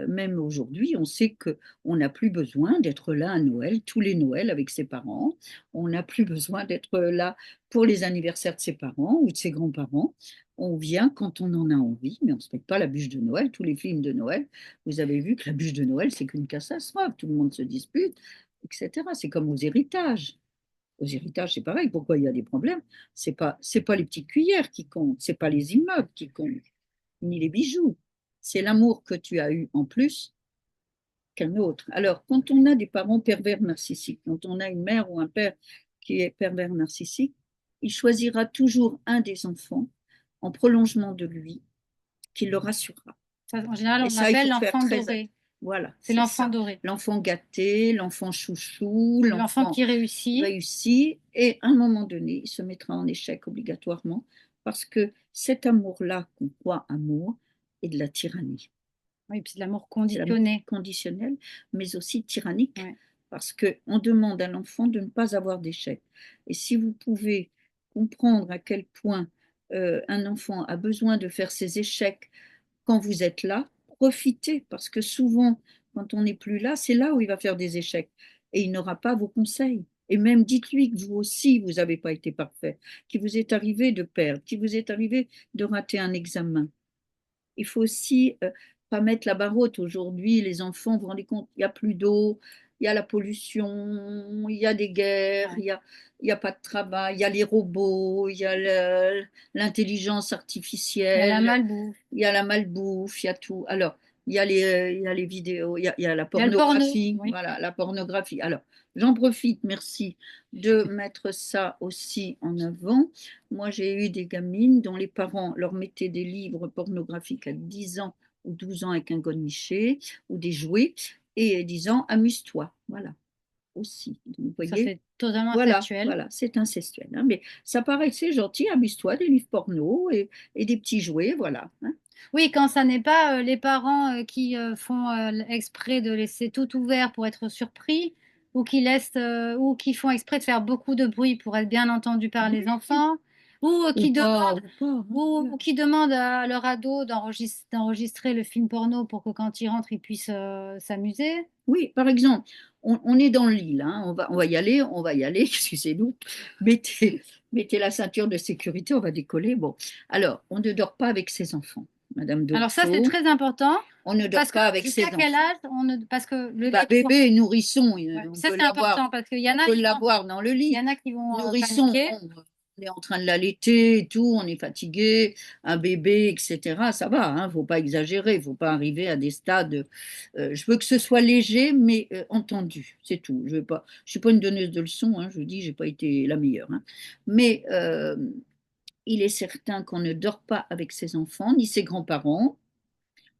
Même aujourd'hui, on sait qu'on n'a plus besoin d'être là à Noël, tous les Noëls avec ses parents. On n'a plus besoin d'être là pour les anniversaires de ses parents ou de ses grands-parents. On vient quand on en a envie, mais on ne se met pas la bûche de Noël. Tous les films de Noël, vous avez vu que la bûche de Noël, c'est qu'une catastrophe. Tout le monde se dispute, etc. C'est comme aux héritages. Aux héritages, c'est pareil. Pourquoi il y a des problèmes? C'est pas les petites cuillères qui comptent, c'est pas les immeubles qui comptent ni les bijoux. C'est l'amour que tu as eu en plus qu'un autre. Alors, quand on a des parents pervers narcissiques, quand on a une mère ou un père qui est pervers narcissique, il choisira toujours un des enfants en prolongement de lui qui le rassurera. Ça, en général, Et on ça, il l'appelle faut faire l'enfant très attention. doré. Voilà, C'est c'est l'enfant ça. doré. L'enfant gâté, l'enfant chouchou, L'enfant l'enfant qui réussit. réussi, et à un moment donné, il se mettra en échec obligatoirement parce que cet amour-là qu'on croit amour est de la tyrannie. Oui, puis de l'amour C'est l'amour conditionné. conditionnel, mais aussi tyrannique, Ouais. parce qu'on demande à l'enfant de ne pas avoir d'échec. Et si vous pouvez comprendre à quel point un enfant a besoin de faire ses échecs quand vous êtes là, profitez, parce que souvent, quand on n'est plus là, c'est là où il va faire des échecs. Et il n'aura pas vos conseils. Et même dites-lui que vous aussi, vous n'avez pas été parfait, qu'il vous est arrivé de perdre, qu'il vous est arrivé de rater un examen. Il faut aussi pas mettre la barre haute. Aujourd'hui, les enfants, vous vous rendez compte, il n'y a plus d'eau, il y a la pollution, il y a des guerres, Ouais. il y a pas de travail, il y a les robots, il y a l'intelligence Il y a la artificielle, malbouffe. il y a la malbouffe, il y a tout. Alors, il y a les vidéos, il y a la Il y a le porno. pornographie, Oui. voilà, la pornographie. Alors, j'en profite, merci, de mettre ça aussi en avant. Moi, j'ai eu des gamines dont les parents leur mettaient des livres pornographiques à 10 ans ou 12 ans avec un godemiché ou des jouets et disant amuse-toi. Voilà, aussi. Donc, vous Ça, voyez, c'est totalement voilà, incestuel. voilà, c'est incestuel, hein, mais ça paraissait gentil, amuse-toi, des livres porno et des petits jouets, voilà, hein. Oui, quand ça n'est pas les parents qui font exprès de laisser tout ouvert pour être surpris, ou qui laissent, ou qui font exprès de faire beaucoup de bruit pour être bien entendu par les Oui, enfants, ou ou pas, hein, voilà. ou qui demandent à leur ado d'enregistrer le film porno pour que quand il rentre, il puisse s'amuser. Oui, par exemple, on est dans le lit, là, hein, on va y aller, excusez-nous. Mettez, mettez la ceinture de sécurité, on va décoller. Bon, alors, on ne dort pas avec ses enfants, Madame Alors ça, c'est Dolto. très important, On ne dort parce que pas avec jusqu'à ses quel enfants. âge parce que le Bah, lait bébé, nourrisson, ouais, on ça peut c'est important, parce qu'il y en on a peut qui vont, l'avoir dans le il y lit. en a qui vont Nourrisson, paniquer. on est en train de l'allaiter et tout, on est fatigué, un bébé, etc. Ça va, hein, faut pas exagérer, faut pas arriver à des stades. Je veux que ce soit léger, mais entendu, c'est tout. Je suis pas une donneuse de leçons, hein, je vous dis, j'ai pas été la meilleure, hein. Mais il est certain qu'on ne dort pas avec ses enfants ni ses grands-parents.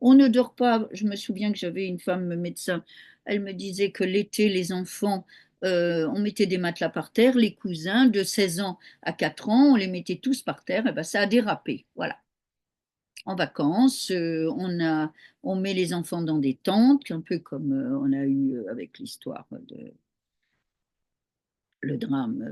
On ne dort pas. Je me souviens que j'avais une femme médecin. Elle me disait que l'été, les enfants, on mettait des matelas par terre. Les cousins de 16 ans à 4 ans, on les mettait tous par terre. Et ben, ça a dérapé. Voilà. En vacances, on met les enfants dans des tentes, un peu comme on a eu avec l'histoire de le drame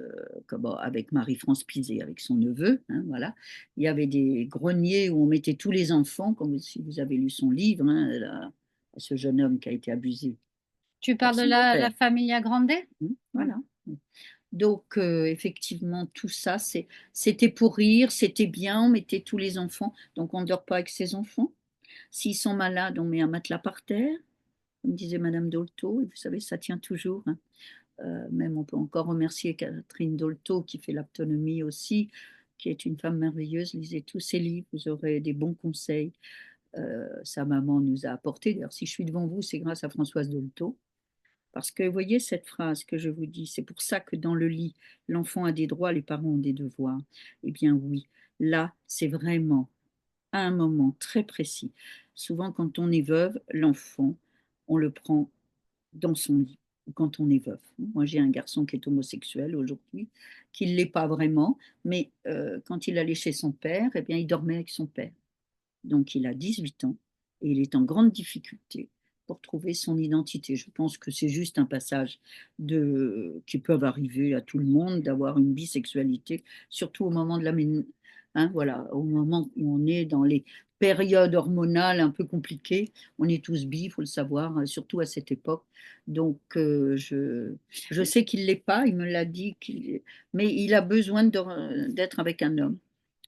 avec Marie-France Pizet, avec son neveu, hein, voilà. Il y avait des greniers où on mettait tous les enfants, comme si vous avez lu son livre, hein, ce jeune homme qui a été abusé Tu par parles de son la père, Familia Grande? hein, Ouais. voilà. Donc, effectivement, tout ça, c'était pour rire, c'était bien, on mettait tous les enfants, donc on ne dort pas avec ses enfants. S'ils sont malades, on met un matelas par terre, comme disait Madame Dolto, et vous savez, ça tient toujours, hein. Même on peut encore remercier Catherine Dolto qui fait l'autonomie aussi, qui est une femme merveilleuse. Lisez tous ses livres, vous aurez des bons conseils. Sa maman nous a apporté. D'ailleurs, si je suis devant vous, c'est grâce à Françoise Dolto. Parce que vous voyez cette phrase que je vous dis, c'est pour ça que dans le lit, l'enfant a des droits, les parents ont des devoirs. Eh bien oui, là, c'est vraiment. à un moment très précis. Souvent, quand on est veuve, l'enfant, on le prend dans son lit quand on est veuve. Moi, j'ai un garçon qui est homosexuel aujourd'hui, qui ne l'est pas vraiment, mais quand il allait chez son père, eh bien, il dormait avec son père. Donc il a 18 ans et il est en grande difficulté pour trouver son identité. Je pense que c'est juste un passage qui peuvent arriver à tout le monde d'avoir une bisexualité, surtout au moment de voilà, au moment où on est dans les périodes hormonales un peu compliquées. On est tous bi, il faut le savoir, surtout à cette époque. Donc je sais qu'il ne l'est pas, il me l'a dit, mais il a besoin d'être avec un homme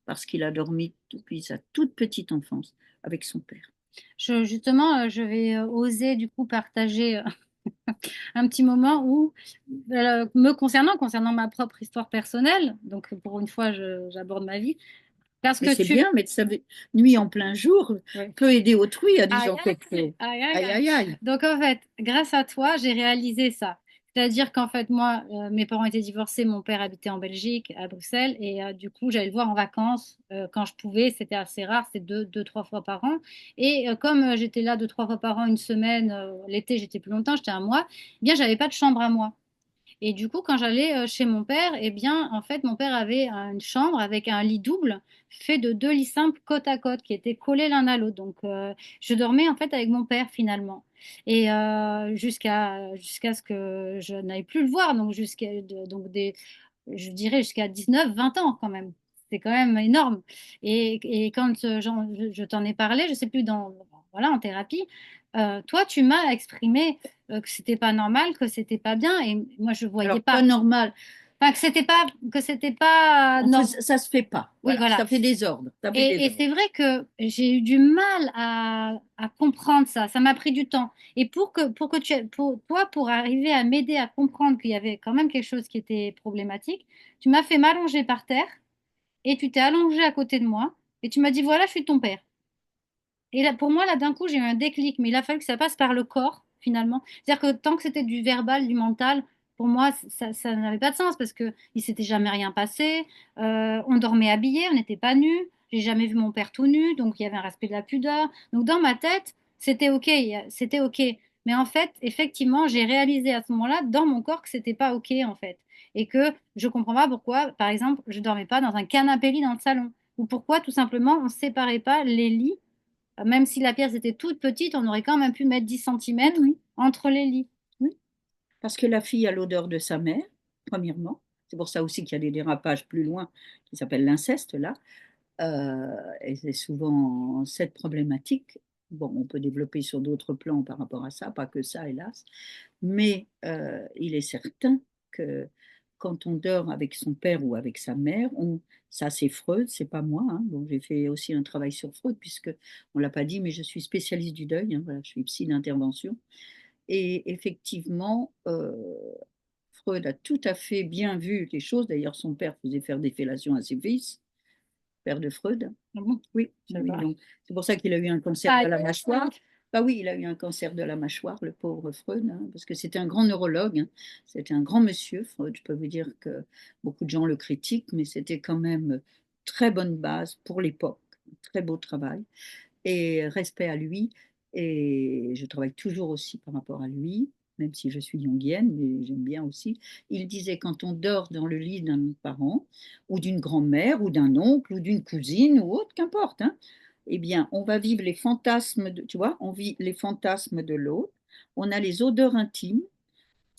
parce qu'il a dormi depuis sa toute petite enfance avec son père. Justement, je vais oser du coup partager un petit moment où, concernant ma propre histoire personnelle, donc pour une fois, j'aborde ma vie, parce Mais que c'est tu... bien, mais ça nuit en plein jour Ouais. peut aider autrui, a dit Aïe, Jean aïe, Cocteau. aïe, aïe, Aïe, aïe. aïe, aïe. Donc en fait, grâce à toi, j'ai réalisé ça. C'est-à-dire qu'en fait, moi, mes parents étaient divorcés, mon père habitait en Belgique, à Bruxelles, et du coup, j'allais le voir en vacances quand je pouvais. C'était assez rare, c'était trois fois par an. Et comme j'étais là deux, trois fois par an, une semaine, l'été, j'étais plus longtemps, j'étais un mois, eh bien, j'avais pas de chambre à moi. Et du coup, quand j'allais chez mon père, eh bien, en fait, mon père avait une chambre avec un lit double fait de deux lits simples côte à côte qui étaient collés l'un à l'autre. Donc, je dormais en fait avec mon père finalement. Et jusqu'à ce que je n'aille plus le voir, donc je dirais jusqu'à 19, 20 ans quand même. C'est quand même énorme. Et quand je t'en ai parlé, je sais plus voilà, en thérapie, toi, tu m'as exprimé que c'était pas normal, que c'était pas bien, et moi je voyais Alors, pas pas. normal. Enfin, que c'était pas normal. Ça se fait pas. Oui, Voilà, voilà. ça fait des ordres. Ça fait des Et ordres. c'est vrai que j'ai eu du mal à comprendre ça. Ça m'a pris du temps. Et pour toi, pour arriver à m'aider à comprendre qu'il y avait quand même quelque chose qui était problématique, tu m'as fait m'allonger par terre et tu t'es allongé à côté de moi et tu m'as dit, voilà, je suis ton père. Et là, pour moi, là, d'un coup, j'ai eu un déclic, mais il a fallu que ça passe par le corps, finalement. C'est-à-dire que tant que c'était du verbal, du mental, pour moi, ça n'avait pas de sens parce que il s'était jamais rien passé. On dormait habillés, on n'était pas nus. J'ai jamais vu mon père tout nu, donc il y avait un respect de la pudeur. Donc dans ma tête, c'était OK, c'était OK. Mais en fait, effectivement, j'ai réalisé à ce moment-là, dans mon corps, que c'était pas OK, en fait. Et que je comprends pas pourquoi, par exemple, je dormais pas dans un canapé lit dans le salon. Ou pourquoi, tout simplement, on séparait pas les lits même si la pièce était toute petite, on aurait quand même pu mettre 10 Oui, centimètres oui, entre les lits. oui. Parce que la fille a l'odeur de sa mère, premièrement. C'est pour ça aussi qu'il y a des dérapages plus loin qui s'appellent l'inceste, là. Et c'est souvent cette problématique. Bon, on peut développer sur d'autres plans par rapport à ça, pas que ça, hélas. Mais il est certain que quand on dort avec son père ou avec sa mère, ça c'est Freud, c'est pas moi. Hein. Bon, j'ai fait aussi un travail sur Freud, puisque on l'a pas dit, mais je suis spécialiste du deuil. Hein, voilà, je suis psy d'intervention. Et effectivement, Freud a tout à fait bien vu les choses. D'ailleurs, son père faisait faire des fellations à ses fils, père de Freud. Ah bon. Oui, oui, D'accord. donc c'est pour ça qu'il a eu un cancer de Aïe. la mâchoire. Bah oui, il a eu un cancer de la mâchoire, le pauvre Freud, hein, parce que c'était un grand neurologue, hein. C'était un grand monsieur, Freud. Je peux vous dire que beaucoup de gens le critiquent, mais c'était quand même très bonne base pour l'époque, très beau travail et respect à lui. Et je travaille toujours aussi par rapport à lui, même si je suis jungienne, mais j'aime bien aussi. Il disait quand on dort dans le lit d'un parent, ou d'une grand-mère, ou d'un oncle, ou d'une cousine, ou autre, qu'importe, hein, eh bien, on va vivre les fantasmes, tu vois, on vit les fantasmes de l'autre, on a les odeurs intimes.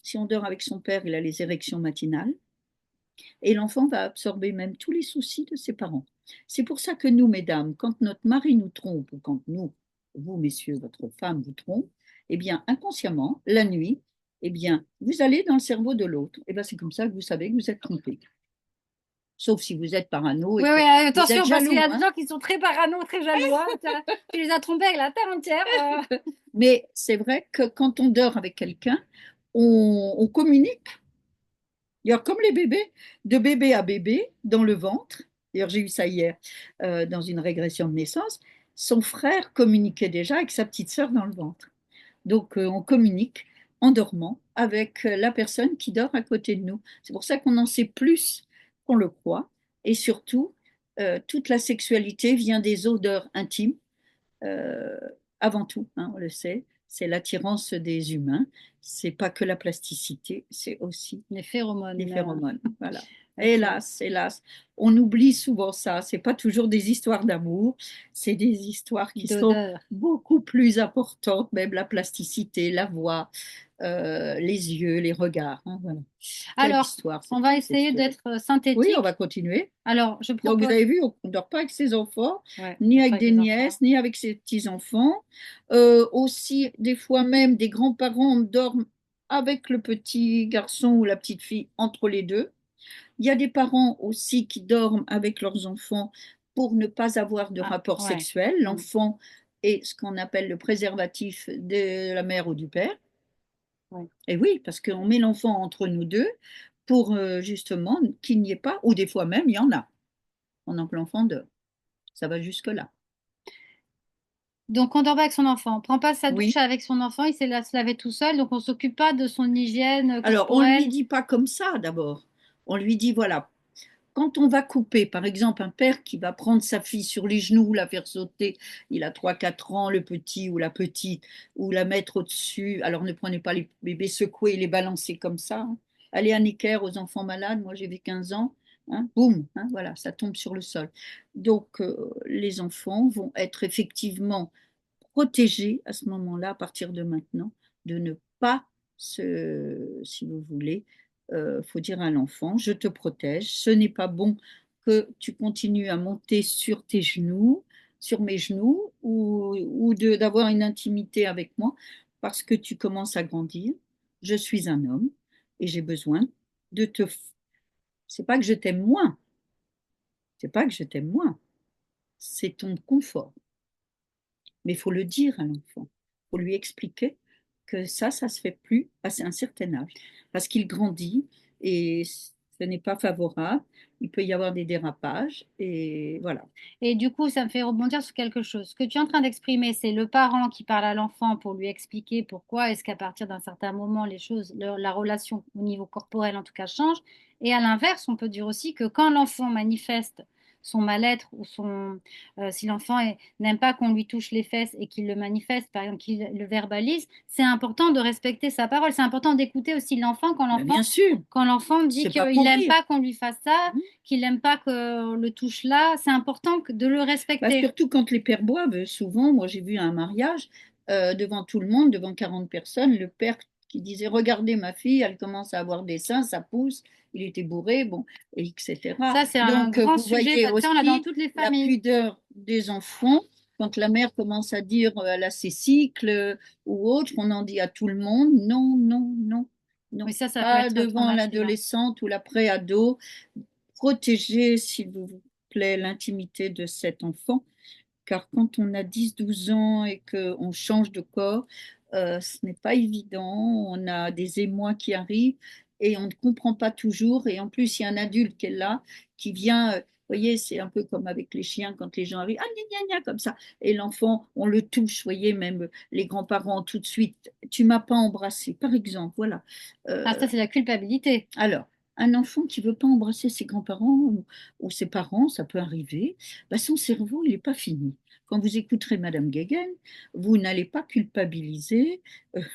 Si on dort avec son père, il a les érections matinales. Et l'enfant va absorber même tous les soucis de ses parents. C'est pour ça que nous, mesdames, quand notre mari nous trompe, ou quand vous, messieurs, votre femme vous trompe, eh bien, inconsciemment, la nuit, eh bien, vous allez dans le cerveau de l'autre. Et bien, c'est comme ça que vous savez que vous êtes trompé. Sauf si vous êtes parano et Oui, que oui, vous êtes attention, parce qu'il y jaloux, a des hein. gens qui sont très parano, très jaloux. Hein. Tu les as trompés avec la terre entière. Mais c'est vrai que quand on dort avec quelqu'un, on communique. D'ailleurs, comme les bébés, de bébé à bébé, dans le ventre, d'ailleurs j'ai eu ça hier dans une régression de naissance, son frère communiquait déjà avec sa petite sœur dans le ventre. Donc on communique en dormant avec la personne qui dort à côté de nous. C'est pour ça qu'on en sait plus qu'on le croit. Et surtout, toute la sexualité vient des odeurs intimes, euh, avant tout, hein, on le sait. C'est l'attirance des humains. C'est pas que la plasticité, c'est aussi Les les phéromones. phéromones. Voilà. Ok. Hélas, hélas, on oublie souvent ça. C'est pas toujours des histoires d'amour, c'est des histoires qui sont D'odeur. beaucoup plus importantes, même la plasticité, la voix, les yeux, les regards, hein, voilà. Quelle Alors, histoire, on c'est va très essayer sexuel. d'être Oui, on va synthétique. continuer. Alors, je Donc, vous propose. avez vu, on ne dort pas avec ses enfants, Ouais, ni on avec pas avec des les enfants. nièces, ni avec ses petits-enfants. Aussi, des fois même, des grands-parents dorment avec le petit garçon ou la petite fille entre les deux. Il y a des parents aussi qui dorment avec leurs enfants pour ne pas avoir de Ah, rapport ouais. sexuel. Mm. L'enfant est ce qu'on appelle le préservatif de la mère ou du père. Ouais. Et oui, parce qu'on met l'enfant entre nous deux pour justement qu'il n'y ait pas, ou des fois même, il y en a, pendant que l'enfant dort. Ça va jusque-là. Donc, on dort pas avec son enfant. On prend pas sa douche Oui. avec son enfant. Il s'est là se laver tout seul. Donc, on s'occupe pas de son hygiène Alors, on ne lui corporelle. dit pas comme ça d'abord. On lui dit, voilà, quand on va couper, par exemple, un père qui va prendre sa fille sur les genoux, la faire sauter, il a 3 4 ans, le petit ou la petite, ou la mettre au-dessus. Alors, ne prenez pas les bébés secoués et les balancer comme ça, hein. Allez à Necker aux enfants malades, moi j'avais 15 ans, hein, boum, hein, voilà, ça tombe sur le sol. Donc, les enfants vont être effectivement protéger à ce moment-là, à partir de maintenant, de ne pas si vous voulez, faut dire à l'enfant, je te protège, ce n'est pas bon que tu continues à monter sur tes genoux, sur mes genoux, ou d'avoir une intimité avec moi, parce que tu commences à grandir, je suis un homme, et j'ai besoin de te... C'est pas que je t'aime moins, c'est pas que je t'aime moins, c'est ton confort. Mais il faut le dire à l'enfant. Il faut lui expliquer que ça se fait plus à un certain âge. Parce qu'il grandit et ce n'est pas favorable. Il peut y avoir des dérapages et voilà. Et du coup, ça me fait rebondir sur quelque chose. Ce que tu es en train d'exprimer, c'est le parent qui parle à l'enfant pour lui expliquer pourquoi est-ce qu'à partir d'un certain moment, les choses, la relation au niveau corporel en tout cas change. Et à l'inverse, on peut dire aussi que quand l'enfant manifeste son mal-être ou si l'enfant n'aime pas qu'on lui touche les fesses et qu'il le manifeste, par exemple, qu'il le verbalise, c'est important de respecter sa parole. C'est important d'écouter aussi l'enfant Mais bien sûr, quand l'enfant dit c'est pas qu'il pour n'aime rire. pas qu'on lui fasse ça, qu'il n'aime pas qu'on le touche là, c'est important de le Bah, respecter. surtout quand les pères boivent, souvent, moi j'ai vu un mariage, devant tout le monde, devant 40 personnes, le père qui disait, regardez ma fille, elle commence à avoir des seins, ça pousse, il était bourré, bon, etc. Ça, c'est un Donc, grand vous sujet. voyez Ça, on l'a dans aussi toutes les la familles. pudeur des enfants, quand la mère commence à dire, elle a ses cycles, ou autre, on en dit à tout le monde, non, non, non, Oui, non, ça peut pas être devant traumatisant. l'adolescente ou la pré-ado. Protégez, s'il vous plaît, l'intimité de cet enfant, car quand on a 10 12 ans et qu'on change de corps, ce n'est pas évident. On a des émois qui arrivent et on ne comprend pas toujours. Et en plus, il y a un adulte qui est là, qui vient, vous voyez, c'est un peu comme avec les chiens quand les gens arrivent, ah, gna, gna, gna, comme ça. Et l'enfant, on le touche, vous voyez, même les grands-parents tout de suite, tu m'as pas embrassé, par exemple, voilà. Ah, Euh, ça, c'est la culpabilité. alors, un enfant qui veut pas embrasser ses grands-parents ou ses parents, ça peut arriver, bah, son cerveau, il n'est pas fini. Quand vous écouterez Madame Guéguen, vous n'allez pas culpabiliser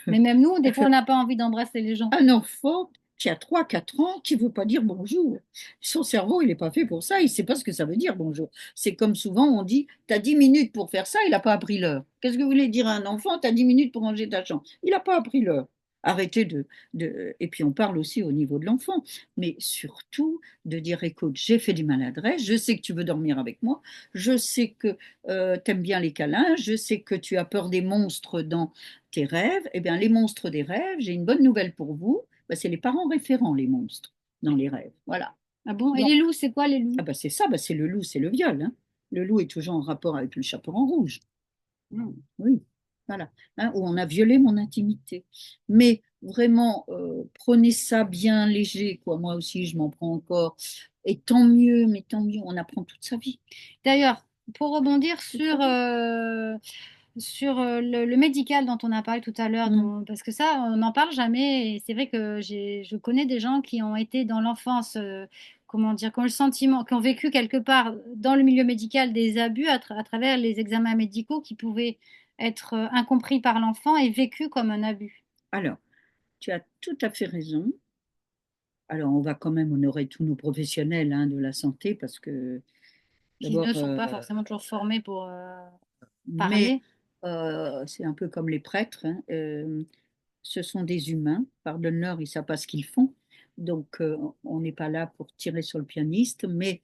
Mais même nous, des fois, on n'a pas envie d'embrasser les gens. un enfant qui a 3 4 ans qui ne veut pas dire bonjour. Son cerveau, il n'est pas fait pour ça, il ne sait pas ce que ça veut dire bonjour. C'est comme souvent on dit, tu as 10 minutes pour faire ça, il n'a pas appris l'heure. Qu'est-ce que vous voulez dire à un enfant, tu as 10 minutes pour ranger ta chambre? Il n'a pas appris l'heure. Arrêtez Et puis on parle aussi au niveau de l'enfant, mais surtout de dire, écoute, j'ai fait des maladresses, je sais que tu veux dormir avec moi, je sais que tu aimes bien les câlins, je sais que tu as peur des monstres dans tes rêves. Eh bien, les monstres des rêves, j'ai une bonne nouvelle pour vous, bah, c'est les parents référents, les monstres, dans les rêves. Voilà. Ah bon? Et Donc, les loups, c'est quoi les loups? ah bah, c'est ça, bah, c'est le loup, c'est le viol, hein. Le loup est toujours en rapport avec le chaperon rouge. Oui, voilà. Hein, où on a violé mon intimité. Mais vraiment, prenez ça bien léger, quoi. Moi aussi, je m'en prends encore. Et tant mieux, on apprend toute sa vie. D'ailleurs, pour rebondir Toute sa vie. sur le médical dont on a parlé tout à l'heure, Mm. parce que ça, on n'en parle jamais. Et c'est vrai que je connais des gens qui ont été dans l'enfance comment dire, qui ont le sentiment, qui ont vécu quelque part dans le milieu médical des abus à travers les examens médicaux qui pouvaient être incompris par l'enfant et vécus comme un abus, Alors, tu as tout à fait raison. Alors, on va quand même honorer tous nos professionnels hein, de la santé parce que qui d'abord, ne sont pas forcément toujours formés pour mais parler. c'est un peu comme les prêtres, hein, ce sont des humains, pardonne-leur, ils ne savent pas ce qu'ils font. Donc, on n'est pas là pour tirer sur le pianiste, mais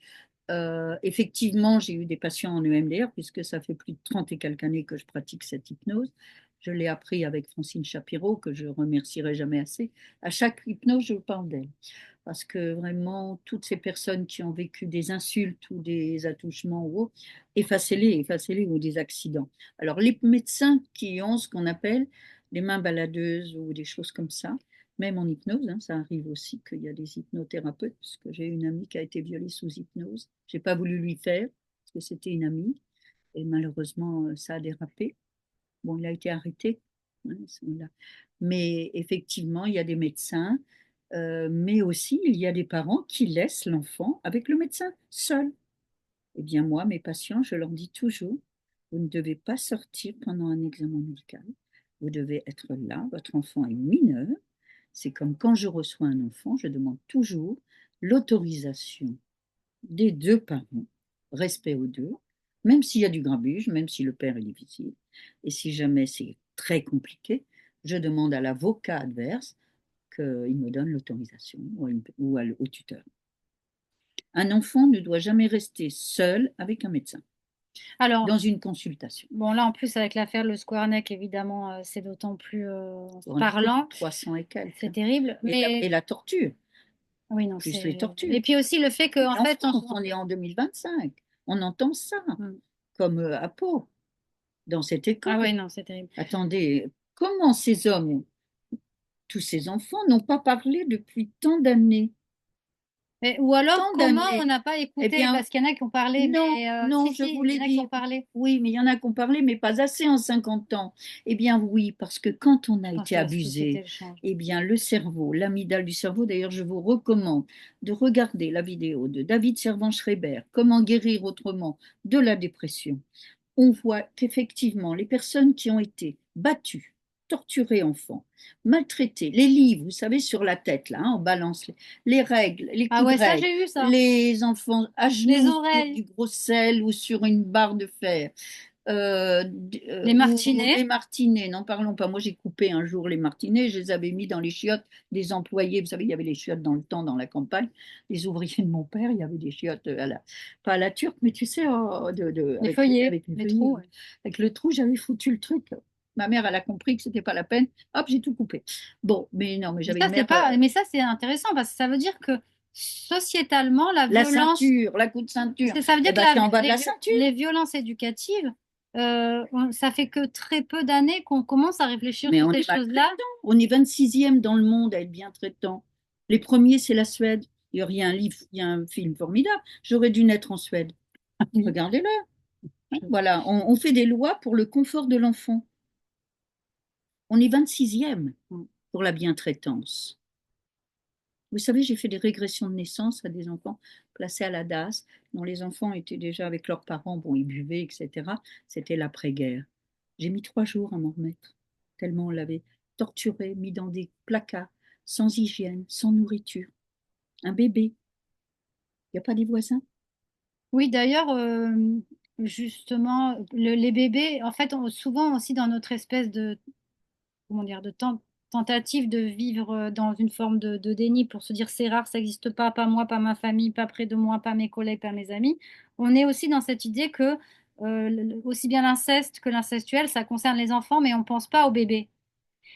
effectivement, j'ai eu des patients en EMDR, puisque ça fait plus de 30 et quelques années que je pratique cette hypnose. Je l'ai appris avec Francine Shapiro, que je remercierai jamais assez. À chaque hypnose, je parle d'elle. Parce que vraiment, toutes ces personnes qui ont vécu des insultes ou des attouchements ou autres, effacez-les ou des accidents. Alors, les médecins qui ont ce qu'on appelle les mains baladeuses ou des choses comme ça, même en hypnose, hein, ça arrive aussi qu'il y a des hypnothérapeutes, puisque j'ai une amie qui a été violée sous hypnose. J'ai pas voulu lui faire, parce que c'était une amie, et malheureusement, ça a dérapé. Bon, il a été arrêté, hein, mais effectivement, il y a des médecins, mais aussi il y a des parents qui laissent l'enfant avec le médecin seul. Eh bien, moi, mes patients, je leur dis toujours, vous ne devez pas sortir pendant un examen médical. Vous devez être là, votre enfant est mineur. C'est comme quand je reçois un enfant, je demande toujours l'autorisation des deux parents, respect aux deux, même s'il y a du grabuge, même si le père est difficile. Et si jamais c'est très compliqué, je demande à l'avocat adverse qu'il me donne l'autorisation au tuteur. Un enfant ne doit jamais rester seul avec un médecin Alors, dans une consultation. bon, là, en plus, avec l'affaire Le Squarneck, évidemment, c'est d'autant plus Vous vous rendez compte, parlant. 300 et quelques. C'est Hein. terrible. Et Mais la torture, oui, non, plus les c'est. tortures. Et puis aussi le fait Et qu'en en fait, France, on est en 2025. On entend ça Hmm. comme à Pau, dans cette Ah école. ouais, non, c'est terrible. Attendez, comment ces hommes, tous ces enfants, n'ont pas parlé depuis tant d'années? Ou alors, Tant comment on d'années. n'a pas Eh écouté? bien, Parce qu'il y en a qui ont parlé, non, mais non, si, je vous si, il y l'ai en a qui ont dit. parlé. Oui, mais il y en a qui ont parlé, mais pas assez en 50 ans. Eh bien, oui, parce que quand on a Quand été la société abusé, le change. eh bien, le cerveau, l'amygdale du cerveau, d'ailleurs, je vous recommande de regarder la vidéo de David Servan-Schreiber, Comment guérir autrement de la dépression. On voit qu'effectivement, les personnes qui ont été battues, torturées enfants, maltraitées, les livres, vous savez, sur la tête, là, hein, on balance les règles, les Ah coups de ouais, ça, règle, j'ai vu ça. les enfants à Les genoux sur oreilles, du gros sel ou sur une barre de fer, les ou martinets. les martinets, n'en parlons pas. Moi, j'ai coupé un jour les martinets, je les avais mis dans les chiottes des employés. Vous savez, il y avait les chiottes dans le temps, dans la campagne. Les ouvriers de mon père, il y avait des chiottes, pas à la turque, mais tu sais, Les feuillets, avec les les feuillets. trous. Ouais. Ouais. Avec le trou, j'avais foutu le truc. Ma mère, elle a compris que c'était pas la peine. Hop, j'ai tout coupé. Bon, mais non, mais Mais j'avais ça, une c'est mère, pas, mais ça, c'est intéressant parce que ça veut dire que sociétalement, la la violence, ceinture, la coup de ceinture. ça veut dire Eh que ben, c'est en bas de la ceinture. les violences éducatives, ça fait que très peu d'années qu'on commence à réfléchir Mais sur on ces est choses-là. maltraitant. On est 26e dans le monde à être bien traitant. Les premiers, c'est la Suède. Il y a un livre, il y a un film formidable. J'aurais dû naître en Suède. Oui. Regardez-le. Hein, voilà, on fait des lois pour le confort de l'enfant. On est 26e pour la bientraitance. Vous savez, j'ai fait des régressions de naissance à des enfants placés à la DAS, dont les enfants étaient déjà avec leurs parents, bon, ils buvaient, etc. C'était l'après-guerre. J'ai mis 3 jours à m'en remettre, tellement on l'avait torturé, mis dans des placards, sans hygiène, sans nourriture. Un bébé, il n'y a pas des voisins. Oui, d'ailleurs, justement, les bébés, en fait, souvent aussi dans notre espèce de, comment dire, tentative de vivre dans une forme de déni pour se dire c'est rare, ça n'existe pas moi, pas ma famille, pas près de moi, pas mes collègues, pas mes amis. On est aussi dans cette idée que aussi bien l'inceste que l'incestuel, ça concerne les enfants, mais on ne pense pas aux bébés.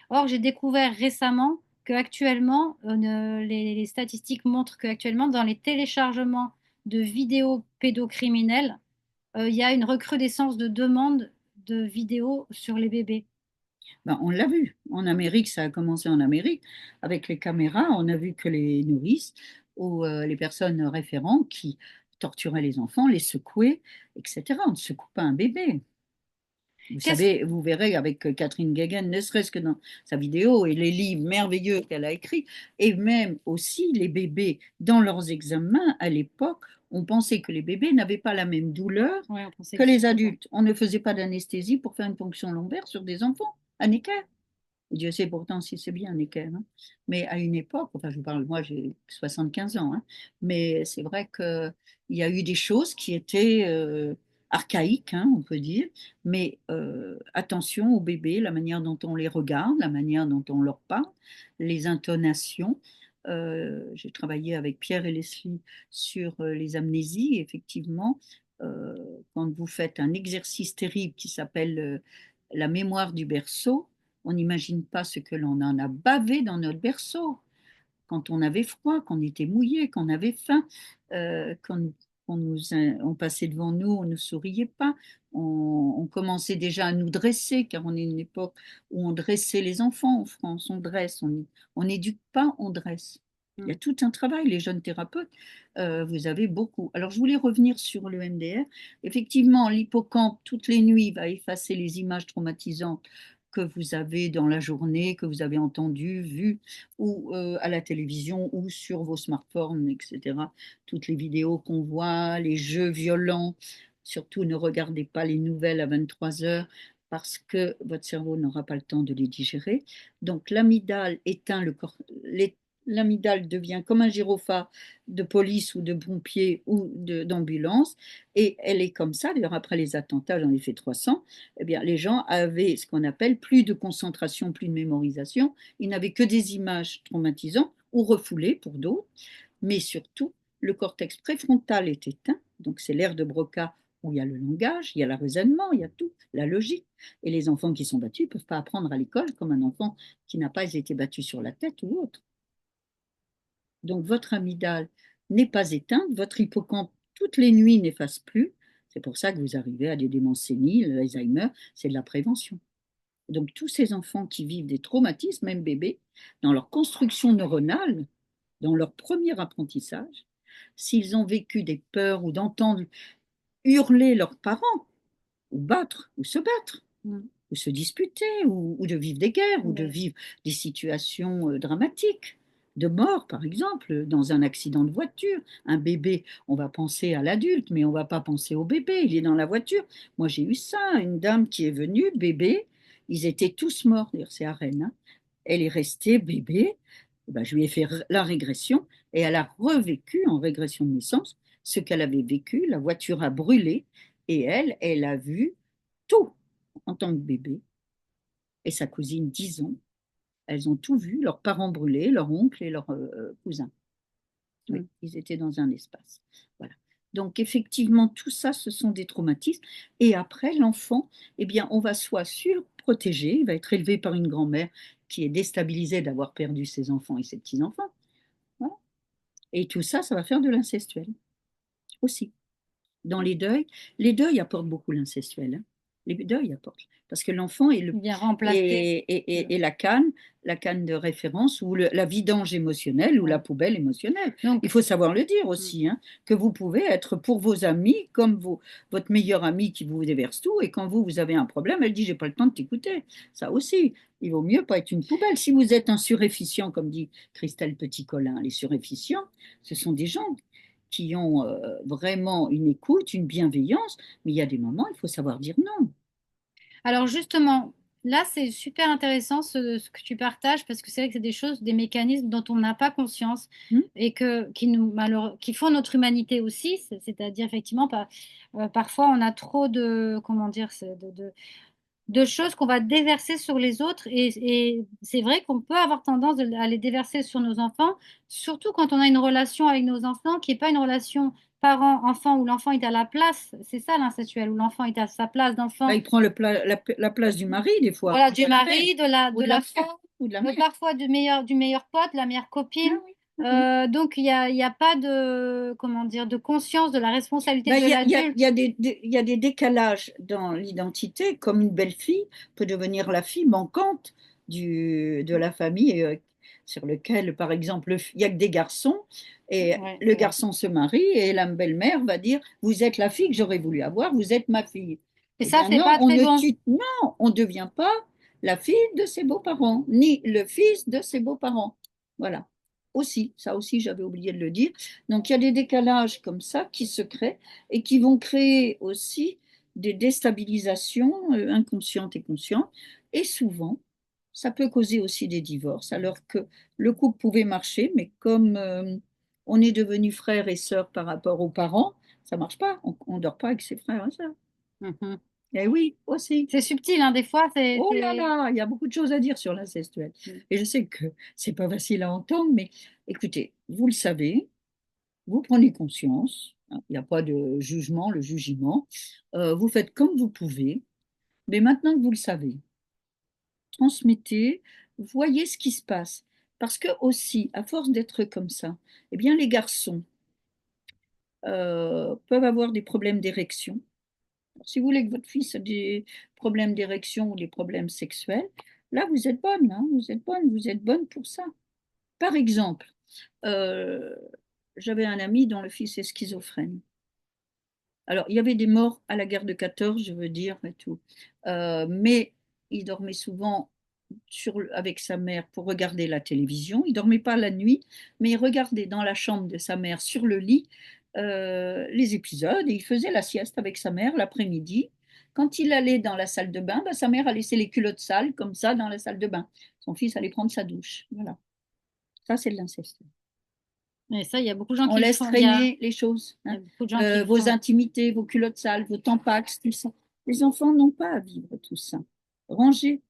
Or, j'ai découvert récemment que actuellement, les statistiques montrent qu'actuellement, dans les téléchargements de vidéos pédocriminelles, il y a une recrudescence de demandes de vidéos sur les bébés. Ben, on l'a vu. En Amérique, ça a commencé en Amérique. Avec les caméras, on a vu que les nourrices ou les personnes référentes qui torturaient les enfants, les secouaient, etc. On ne secoue pas un bébé. Vous Qu'est-ce savez, vous verrez avec Catherine Guéguen, ne serait-ce que dans sa vidéo et les livres merveilleux qu'elle a écrits, et même aussi les bébés dans leurs examens à l'époque, on pensait que les bébés n'avaient pas la même douleur Ouais, on pensait que qu'ils les souffraient pas. adultes. On ne faisait pas d'anesthésie pour faire une ponction lombaire sur des enfants à Necker. Dieu sait pourtant si c'est bien l'équerre, hein. Mais à une époque, enfin je vous parle, moi j'ai 75 ans, hein, mais c'est vrai qu'il y a eu des choses qui étaient archaïques, hein, on peut dire, mais attention aux bébés, la manière dont on les regarde, la manière dont on leur parle, les intonations. J'ai travaillé avec Pierre et Leslie sur les amnésies, effectivement, quand vous faites un exercice terrible qui s'appelle la mémoire du berceau, on n'imagine pas ce que l'on en a bavé dans notre berceau, quand on avait froid, qu'on était mouillé, qu'on avait faim, quand on passait devant nous, on ne souriait pas, on commençait déjà à nous dresser, car on est une époque où on dressait les enfants en France, on dresse, on n'éduque pas, on dresse. Il y a Mm. tout un travail, les jeunes thérapeutes, vous avez beaucoup. Alors je voulais revenir sur le MDR. Effectivement, l'hippocampe, toutes les nuits, va effacer les images traumatisantes que vous avez dans la journée, que vous avez entendues, vues, ou à la télévision ou sur vos smartphones, etc. Toutes les vidéos qu'on voit, les jeux violents. Surtout, ne regardez pas les nouvelles à 23 heures parce que votre cerveau n'aura pas le temps de les digérer. Donc, l'amygdale éteint le corps. L'amygdale devient comme un gyrophare de police ou de pompiers ou d'ambulance. Et elle est comme ça. D'ailleurs, après les attentats, j'en ai fait 300. Eh bien, les gens avaient ce qu'on appelle plus de concentration, plus de mémorisation. Ils n'avaient que des images traumatisantes ou refoulées pour d'autres, mais surtout, le cortex préfrontal est éteint, donc c'est l'aire de Broca où il y a le langage, il y a le raisonnement, il y a tout, la logique. Et les enfants qui sont battus ne peuvent pas apprendre à l'école comme un enfant qui n'a pas été battu sur la tête ou autre. Donc votre amygdale n'est pas éteinte, votre hippocampe toutes les nuits n'efface plus. C'est pour ça que vous arrivez à des démences séniles, l'Alzheimer, c'est de la prévention. Donc tous ces enfants qui vivent des traumatismes, même bébés, dans leur construction neuronale, dans leur premier apprentissage, s'ils ont vécu des peurs ou d'entendre hurler leurs parents, ou battre, ou se battre, Mm. ou se disputer, ou de vivre des guerres, ou de Ouais. vivre des situations dramatiques, de mort par exemple, dans un accident de voiture. Un bébé, on va penser à l'adulte, mais on ne va pas penser au bébé, il est dans la voiture. Moi j'ai eu ça, une dame qui est venue, bébé, ils étaient tous morts, d'ailleurs c'est à Rennes, hein. Elle est restée bébé, ben, je lui ai fait la régression, et elle a revécu en régression de naissance ce qu'elle avait vécu, la voiture a brûlé, et elle a vu tout en tant que bébé, et sa cousine 10 ans. Elles ont tout vu, leurs parents brûlés, leur oncle et leur cousin. Oui, Mm. ils étaient dans un espace. Voilà. Donc effectivement, tout ça, ce sont des traumatismes. Et après, l'enfant, eh bien, on va soit surprotéger, il va être élevé par une grand-mère qui est déstabilisée d'avoir perdu ses enfants et ses petits-enfants. Voilà. Et tout ça, ça va faire de l'incestuel aussi. Dans les deuils apportent beaucoup l'incestuel, hein. Les deuils apportent. Parce que l'enfant est, Il vient remplacer. la canne de référence ou la vidange émotionnelle ou la Ouais. poubelle émotionnelle. Il Donc, faut savoir le dire mm. aussi, hein, que vous pouvez être pour vos amis comme votre meilleure amie qui vous déverse tout et quand vous avez un problème, elle dit j'ai pas le temps de t'écouter. Ça aussi, il vaut mieux pas être une poubelle. Si vous êtes un suréfficient, comme dit Christelle Petit-Colin, les suréfficients, ce sont des gens qui ont vraiment une écoute, une bienveillance, mais il y a des moments, il faut savoir dire non. Alors justement, là, c'est super intéressant ce que tu partages parce que c'est vrai que c'est des choses, des mécanismes dont on n'a pas conscience Hmm. et qui font notre humanité aussi. C'est-à-dire effectivement, parfois on a trop de, comment dire, de choses qu'on va déverser sur les autres et c'est vrai qu'on peut avoir tendance à les déverser sur nos enfants, surtout quand on a une relation avec nos enfants qui n'est pas une relation parent-enfant où l'enfant est à la place. C'est ça l'incestuel, où l'enfant est à sa place Là, d'enfant. il prend la place du mari, des fois, Voilà, ou du de la mère, mari, ou de de la la mère, femme, ou de la mère. parfois du meilleur pote, la meilleure Ah copine. oui. Mhm. Donc, il y a pas de, comment dire, de conscience de la responsabilité Ben, de l'adulte. il y a des décalages dans l'identité, comme une belle-fille peut devenir la fille manquante de la famille sur lequel, par exemple, il n'y a que des garçons, et Ouais, le c'est vrai. garçon se marie, et la belle-mère va dire, vous êtes la fille que j'aurais voulu avoir, vous êtes ma fille. Et Eh ça, bien c'est non, pas très bon. non, on ne devient pas la fille de ses beaux-parents, ni le fils de ses beaux-parents. Voilà. Aussi, ça aussi, j'avais oublié de le dire. Donc, il y a des décalages comme ça qui se créent et qui vont créer aussi des déstabilisations inconscientes et conscientes. Et souvent, ça peut causer aussi des divorces, alors que le couple pouvait marcher, mais comme on est devenus frères et sœurs par rapport aux parents, ça marche pas. On ne dort pas avec ses frères et sœurs. Mhm. Eh oui, aussi. C'est subtil, hein, des fois, Oh là là, il y a beaucoup de choses à dire sur l'incestuel. Et je sais que c'est pas facile à entendre, mais écoutez, vous le savez, vous prenez conscience, hein, il n'y a pas de jugement, le jugement, vous faites comme vous pouvez, mais maintenant que vous le savez, transmettez, voyez ce qui se passe. Parce que aussi, à force d'être comme ça, eh bien les garçons peuvent avoir des problèmes d'érection. Si vous voulez que votre fils ait des problèmes d'érection ou des problèmes sexuels, là, vous êtes bonne, hein, vous êtes bonne pour ça. Par exemple, euh, j'avais un ami dont le fils est schizophrène. Alors, il y avait des morts à la guerre de 14, je veux dire, et tout. Mais il dormait souvent avec sa mère pour regarder la télévision. Il dormait pas la nuit, mais il regardait dans la chambre de sa mère sur le lit les épisodes et il faisait la sieste avec sa mère l'après-midi. Quand il allait dans la salle de bain, bah, sa mère a laissé les culottes sales comme ça dans la salle de bain. Son fils allait prendre sa douche. Voilà. Ça, c'est de l'inceste. Et ça, il y a beaucoup de gens On qui le laisse font. traîner les choses, Il y hein. a beaucoup de gens qui le Vos font. intimités, vos culottes sales, vos tampax, tout ça. Les enfants n'ont pas à vivre tout ça. Rangez.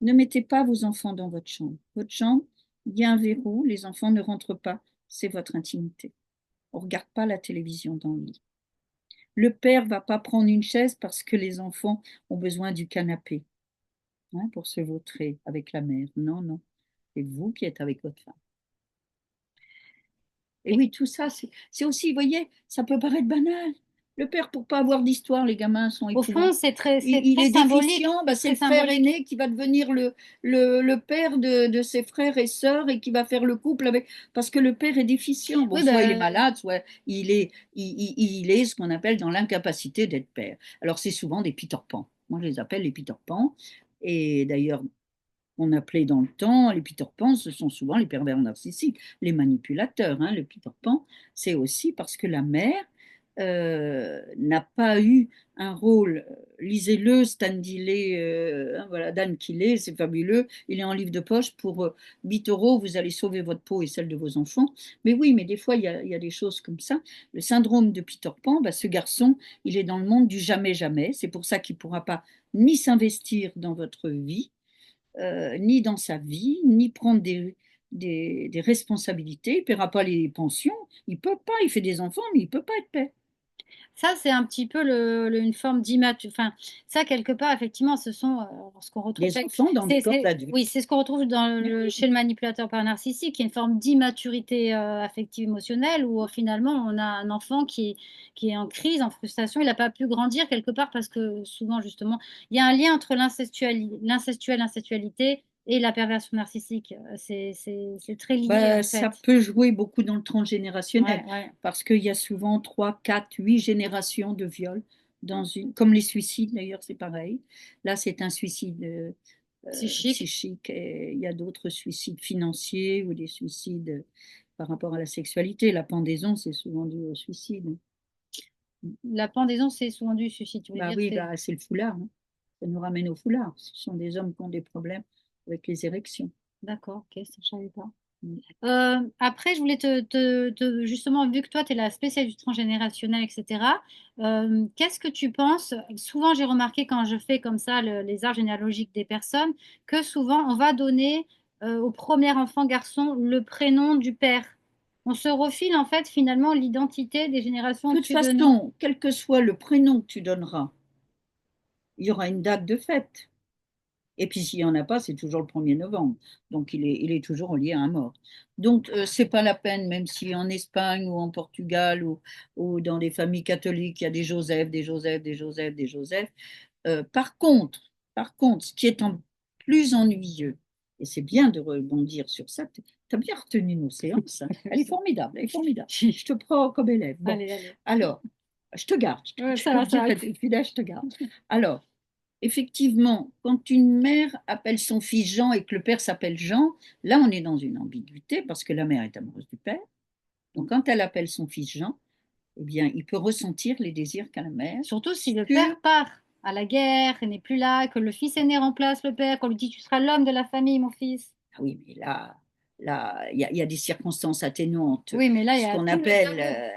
Ne mettez pas vos enfants dans votre chambre. Votre chambre, il y a un verrou, les enfants ne rentrent pas, c'est votre intimité. On ne regarde pas la télévision dans le lit. Le père va pas prendre une chaise parce que les enfants ont besoin du canapé, hein, pour se vautrer avec la mère. Non, non. C'est vous qui êtes avec votre femme. Et oui, tout ça, c'est aussi, vous voyez, ça peut paraître banal. Le père, pour pas avoir d'histoire, les gamins sont Au fond, épouvantés. c'est Il très est symbolique. déficient, bah, C'est c'est très le frère symbolique. aîné qui va devenir le père de ses frères et sœurs et qui va faire le couple avec. Parce que le père est déficient. Bon, Oui, soit il est ben, malade, soit il est ce qu'on appelle dans l'incapacité d'être père. Alors, c'est souvent des Peter Pan. Moi, je les appelle les Peter Pan. Et d'ailleurs, on appelait dans le temps, les Peter Pan, ce sont souvent les pervers narcissiques, les manipulateurs, hein. Le Peter Pan, c'est aussi parce que la mère n'a pas eu un rôle. Lisez-le, Stan Dilley, hein, voilà, Dan Killey, c'est fabuleux. Il est en livre de poche pour Bitoro, vous allez sauver votre peau et celle de vos enfants. Mais oui, mais des fois, il y a des choses comme ça. Le syndrome de Peter Pan, bah, ce garçon, il est dans le monde du jamais-jamais. C'est pour ça qu'il ne pourra pas ni s'investir dans votre vie, ni dans sa vie, ni prendre des responsabilités. Il ne paiera pas les pensions. Il ne peut pas. Il fait des enfants, mais il ne peut pas être père. ça, c'est un petit peu une forme d'immaturité. Enfin, ça, quelque part, effectivement, ce sont ce qu'on retrouve. Des enfants dans des corps Oui, d'adultes. c'est ce qu'on retrouve Mais chez oui. le manipulateur par narcissique, qui est une forme d'immaturité affective émotionnelle, où finalement, on a un enfant qui est en crise, en frustration. Il n'a pas pu grandir quelque part parce que souvent, justement, il y a un lien entre l'incestualité et la perversion narcissique. C'est très lié, Bah, en ça fait. peut jouer beaucoup dans le transgénérationnel Ouais, ouais. parce qu'il y a souvent 3, 4, 8 générations de viols comme les suicides d'ailleurs, c'est pareil. Là, c'est un suicide Psychique. psychique et il y a d'autres suicides financiers ou des suicides par rapport à la sexualité. La pendaison, c'est souvent dû au suicide. La pendaison, c'est souvent du suicide. Tu voulais Bah dire, oui, c'est. bah, c'est le foulard, hein. Ça nous ramène au foulard. Ce sont des hommes qui ont des problèmes avec les érections. D'accord, ok, ça je savais pas. Mm. Après, je voulais justement, vu que toi, tu es la spécialiste du transgénérationnel, etc., qu'est-ce que tu penses? Souvent, j'ai remarqué quand je fais comme ça les arbres généalogiques des personnes, que souvent, on va donner au premier enfant garçon le prénom du père. On se refile, en fait, finalement, l'identité des générations De toute au-dessus de nous. façon, quel que soit le prénom que tu donneras, il y aura une date de fête. Et puis s'il n'y en a pas, c'est toujours le 1er novembre. Donc il est toujours lié à un mort. Donc c'est pas la peine, même si en Espagne ou en Portugal ou dans des familles catholiques, il y a des Joseph, des Joseph, des Joseph, des Joseph. Par contre, ce qui est plus ennuyeux, et c'est bien de rebondir sur ça, tu as bien retenu nos séances, hein. Elle est formidable, elle est formidable. Je te prends comme élève. Bon, Allez, allez. alors, Je te garde. Ouais, Je ça peux va, te dire ça va. être fidèle, je te garde. Alors, effectivement, quand une mère appelle son fils Jean et que le père s'appelle Jean, là, on est dans une ambiguïté parce que la mère est amoureuse du père. Donc, quand elle appelle son fils Jean, eh bien, il peut ressentir les désirs qu'a la mère Surtout si le sur... père part à la guerre et n'est plus là, que le fils aîné remplace le père, qu'on lui dit tu seras l'homme de la famille, mon fils. Ah oui, mais là, il y a des circonstances atténuantes. Oui, mais là, il y Ce a qu'on tout le appelle, tabou.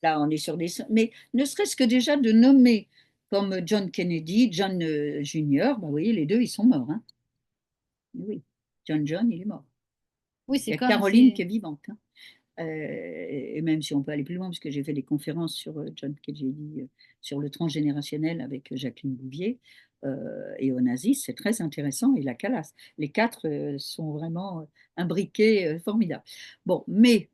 là, on est sur des... Mais ne serait-ce que déjà de nommer comme John Kennedy, John Junior, bah, vous voyez, les deux, ils sont morts. Hein. Oui, John, il est mort. Oui, Il c'est y a comme Caroline qui si. est vivante. Hein. Et même si on peut aller plus loin, parce que j'ai fait des conférences sur John Kennedy, sur le transgénérationnel avec Jacqueline Bouvier et Onassis, c'est très intéressant, et la Calas. Les quatre sont vraiment imbriqués formidables. Bon, mais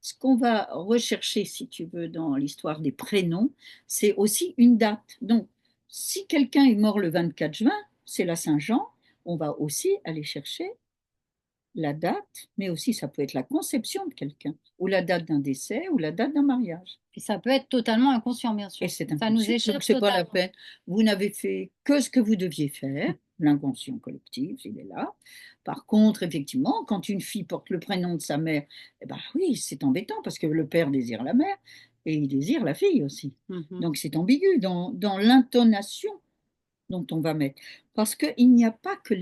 ce qu'on va rechercher, si tu veux, dans l'histoire des prénoms, c'est aussi une date. Donc, si quelqu'un est mort le 24 juin, c'est la Saint-Jean, on va aussi aller chercher la date, mais aussi ça peut être la conception de quelqu'un, ou la date d'un décès, ou la date d'un mariage. Puis ça peut être totalement inconscient, bien Et sûr. c'est Ça nous inconscient, donc échappe c'est pas la totalement. peine. Vous n'avez fait que ce que vous deviez faire. L'inconscient collectif, il est là. Par contre, effectivement, quand une fille porte le prénom de sa mère, eh ben oui, c'est embêtant parce que le père désire la mère et il désire la fille aussi. Mhm. Donc c'est ambigu dans l'intonation dont on va mettre. Parce qu'il n'y a pas que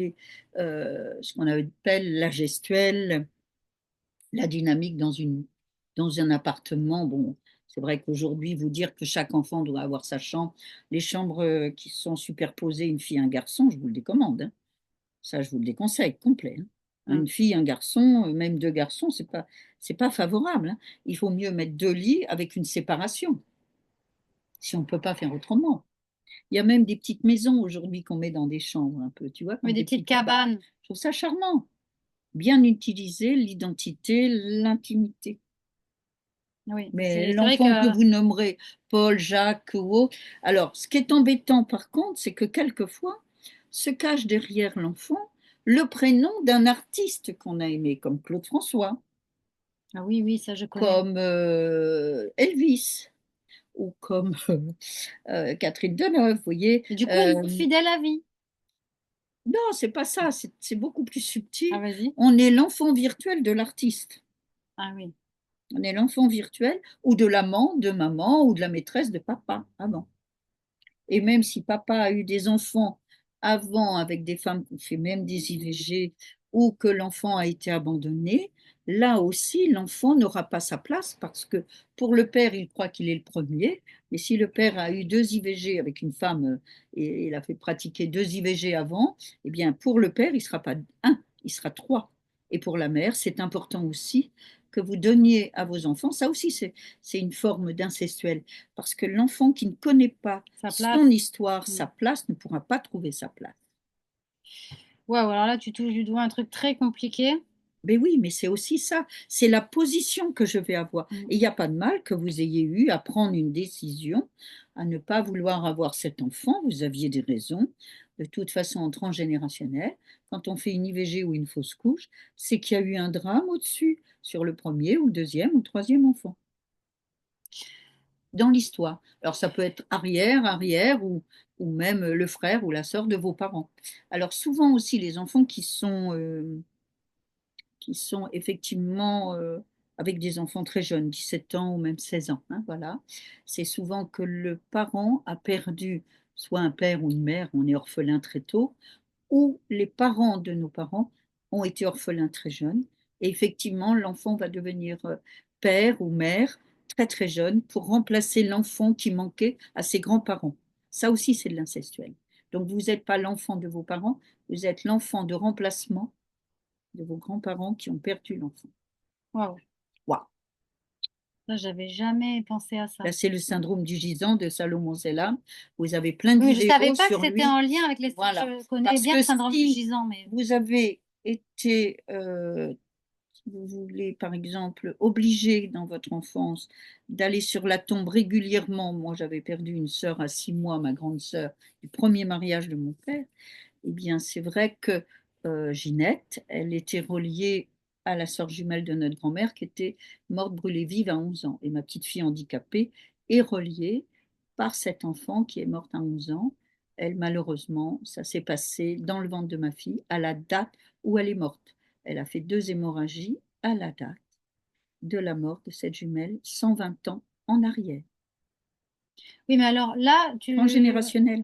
ce qu'on appelle la gestuelle, la dynamique dans un appartement. Bon, c'est vrai qu'aujourd'hui, vous dire que chaque enfant doit avoir sa chambre, les chambres qui sont superposées, une fille et un garçon, je vous le décommande. Hein. Ça, je vous le déconseille, complet. Hein. Mm. Une fille, un garçon, même deux garçons, c'est pas favorable. Hein. Il faut mieux mettre deux lits avec une séparation, si on ne peut pas faire autrement. Il y a même des petites maisons aujourd'hui qu'on met dans des chambres un peu, tu vois, Oui, comme des des petites petits cabanes. cabanes. Je trouve ça charmant. Bien utiliser l'identité, l'intimité. Oui, Mais c'est vrai que l'enfant que vous nommerez Paul, Jacques ou autre. Alors, ce qui est embêtant par contre, c'est que quelquefois se cache derrière l'enfant le prénom d'un artiste qu'on a aimé, comme Claude François, ah oui, oui, ça je connais. comme Elvis ou comme Catherine Deneuve, vous voyez. Et du coup, une fidèle à vie. Non, c'est pas ça, c'est beaucoup plus Ah, subtil. vas-y. On est l'enfant virtuel de l'artiste. Ah oui. On est l'enfant virtuel ou de l'amant, de maman ou de la maîtresse de papa avant. Et même si papa a eu des enfants avant avec des femmes qui ont fait même des IVG ou que l'enfant a été abandonné, là aussi, l'enfant n'aura pas sa place parce que pour le père, il croit qu'il est le premier. Mais si le père a eu deux IVG avec une femme et il a fait pratiquer deux IVG avant, eh bien, pour le père, il ne sera pas un, il sera trois. Et pour la mère, c'est important aussi que vous donniez à vos enfants, ça aussi c'est une forme d'incestuel, parce que l'enfant qui ne connaît pas Sa son place. histoire, Mm. sa place, ne pourra pas trouver sa place. Waouh, alors là, tu touches du doigt un truc très compliqué. Mais oui, mais c'est aussi ça, c'est la position que je vais avoir. Mm. Et il n'y a pas de mal que vous ayez eu à prendre une décision, à ne pas vouloir avoir cet enfant, vous aviez des raisons. De toute façon, en transgénérationnel, quand on fait une IVG ou une fausse couche, c'est qu'il y a eu un drame au-dessus, sur le premier ou le deuxième ou le troisième enfant, dans l'histoire. Alors ça peut être arrière, arrière ou même le frère ou la sœur de vos parents. Alors souvent aussi les enfants qui sont effectivement avec des enfants très jeunes, 17 ans ou même 16 ans, hein, voilà, c'est souvent que le parent a perdu soit un père ou une mère, on est orphelin très tôt, ou les parents de nos parents ont été orphelins très jeunes. Et effectivement, l'enfant va devenir père ou mère très très jeune pour remplacer l'enfant qui manquait à ses grands-parents. Ça aussi, c'est de l'incestuel. Donc, vous n'êtes pas l'enfant de vos parents, vous êtes l'enfant de remplacement de vos grands-parents qui ont perdu l'enfant. Waouh. Waouh. Ça, j'avais jamais pensé à Là, ça. c'est le syndrome du gisant de Salomon Selam. Vous avez plein de Oui, je savais vidéos pas que sur c'était lui. en lien avec les. Voilà. Je connais Parce bien que le syndrome du si gisant, mais. vous avez été si vous voulez, par exemple, obligé dans votre enfance d'aller sur la tombe régulièrement, moi j'avais perdu une sœur à 6 mois, ma grande sœur, du premier mariage de mon père, eh bien c'est vrai que Ginette, elle était reliée à la sœur jumelle de notre grand-mère qui était morte brûlée vive à 11 ans, et ma petite fille handicapée est reliée par cet enfant qui est morte à 11 ans. Elle, malheureusement, ça s'est passé dans le ventre de ma fille à la date où elle est morte. Elle a fait 2 hémorragies à la date de la mort de cette jumelle, 120 ans en arrière. Oui, mais alors là, Transgénérationnel.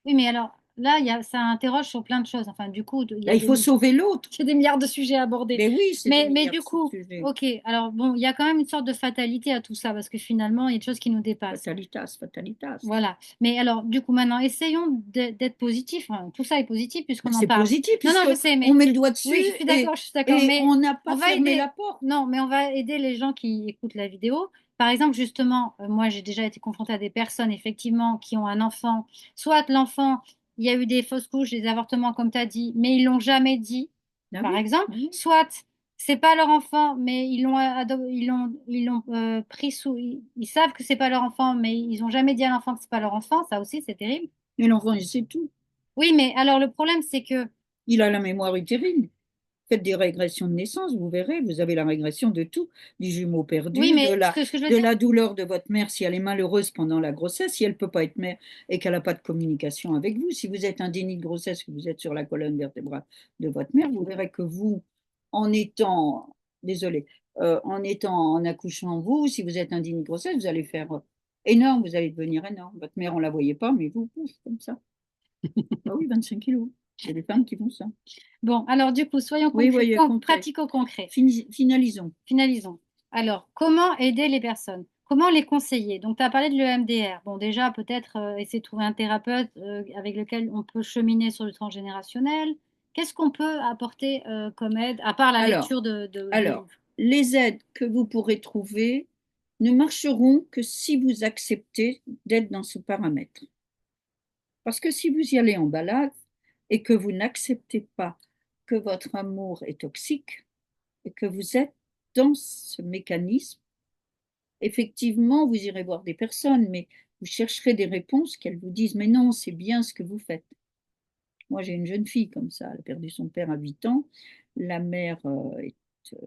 Oui, mais alors là, ça interroge sur plein de choses. Enfin, du coup, il y Là, a il des, faut sauver l'autre. il y a des milliards de sujets à aborder. Mais oui, c'est des Mais milliards du de coup, sujets. ok. Alors bon, il y a quand même une sorte de fatalité à tout ça parce que finalement, il y a des choses qui nous dépassent. Fatalitas, fatalitas. Voilà. Mais alors, du coup, maintenant, essayons d'être positifs. Enfin, tout ça est positif Ben, puisqu'on en c'est parle. positif Non, non, puisque je sais, on mais met le doigt dessus oui, je suis d'accord. et Mais on n'a on pas va fermé aider. la porte. Non, mais on va aider les gens qui écoutent la vidéo. Par exemple, justement, moi, j'ai déjà été confrontée à des personnes, effectivement, qui ont un enfant. Soit l'enfant, il y a eu des fausses couches, des avortements, comme tu as dit, mais ils l'ont jamais dit, Ah par oui, exemple. ah oui. Soit c'est pas leur enfant, mais ils l'ont pris ils savent que c'est pas leur enfant, mais ils ont jamais dit à l'enfant que c'est pas leur enfant. Ça aussi, c'est terrible. Et l'enfant, il sait tout. Oui, mais alors le problème, c'est que Il a la mémoire utérine. Faites des régressions de naissance, vous verrez, vous avez la régression de tout, du jumeau oui, perdu, mais ce que je veux de dire, la douleur de votre mère si elle est malheureuse pendant la grossesse, si elle ne peut pas être mère et qu'elle n'a pas de communication avec vous. Si vous êtes un déni de grossesse, que vous êtes sur la colonne vertébrale de votre mère, vous verrez que vous, en étant, désolé, en étant en accouchant vous, si vous êtes un déni de grossesse, vous allez faire énorme, vous allez devenir énorme. Votre mère, on ne la voyait pas, mais vous, pouf, comme ça. Ah oui, 25 kilos. Il y a des femmes qui font ça. bon, alors du coup, soyons Oui, concrets, voyez, concret. pratico-concrets. Finalisons. Finalisons. Alors, comment aider les personnes? Comment les conseiller? Donc, tu as parlé de l'EMDR. Bon, déjà, peut-être essayer de trouver un thérapeute avec lequel on peut cheminer sur le transgénérationnel. Qu'est-ce qu'on peut apporter comme aide, à part la Alors, lecture de alors, livres? les aides que vous pourrez trouver ne marcheront que si vous acceptez d'être dans ce paramètre. Parce que si vous y allez en balade et que vous n'acceptez pas que votre amour est toxique et que vous êtes dans ce mécanisme, effectivement, vous irez voir des personnes, mais vous chercherez des réponses qu'elles vous disent, mais non, c'est bien ce que vous faites. Moi, j'ai une jeune fille comme ça, elle a perdu son père à 8 ans, la mère est euh,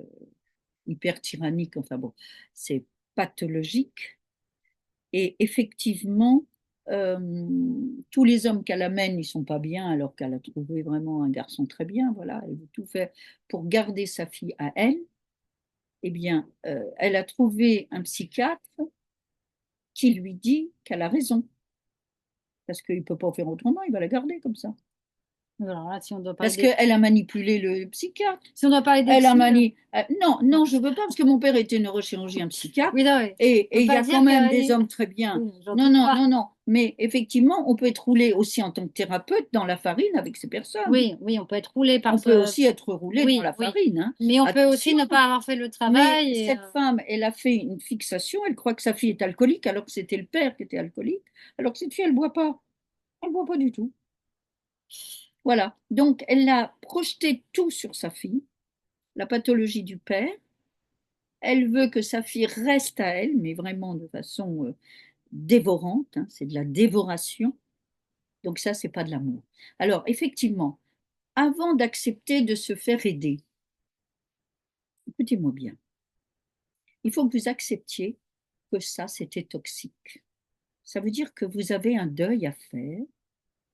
hyper tyrannique, enfin bon, c'est pathologique. Et effectivement, euh, tous les hommes qu'elle amène, ils sont pas bien, alors qu'elle a trouvé vraiment un garçon très bien, voilà, elle veut tout faire pour garder sa fille à elle. Eh bien, elle a trouvé un psychiatre qui lui dit qu'elle a raison, parce qu'il ne peut pas faire autrement, il va la garder comme ça. Alors là, si on doit parler Parce des, qu'elle a manipulé le psychiatre. si on doit parler des Elle a psy, mani... non, non, je ne veux pas, parce que mon père était neurochirurgien psychiatre, oui, non, oui. et On peut il y pas a quand dire même des que, hommes très bien. oui, j'en Non, doute non, pas. non, non. Mais effectivement, on peut être roulé aussi en tant que thérapeute dans la farine avec ces personnes. Oui, oui, on peut être roulé par On peut ce, aussi être roulé dans oui, la oui. farine, hein. Mais on peut aussi Attention. ne pas avoir fait le Mais travail et, cette femme, elle a fait une fixation, elle croit que sa fille est alcoolique, alors que c'était le père qui était alcoolique, alors que cette fille, elle ne boit pas. Elle ne boit pas du tout. Voilà. Donc, elle a projeté tout sur sa fille, la pathologie du père. Elle veut que sa fille reste à elle, mais vraiment de façon dévorante, hein, c'est de la dévoration. Donc ça, c'est pas de l'amour. Alors, effectivement, avant d'accepter de se faire aider, écoutez-moi bien, il faut que vous acceptiez que ça, c'était toxique. Ça veut dire que vous avez un deuil à faire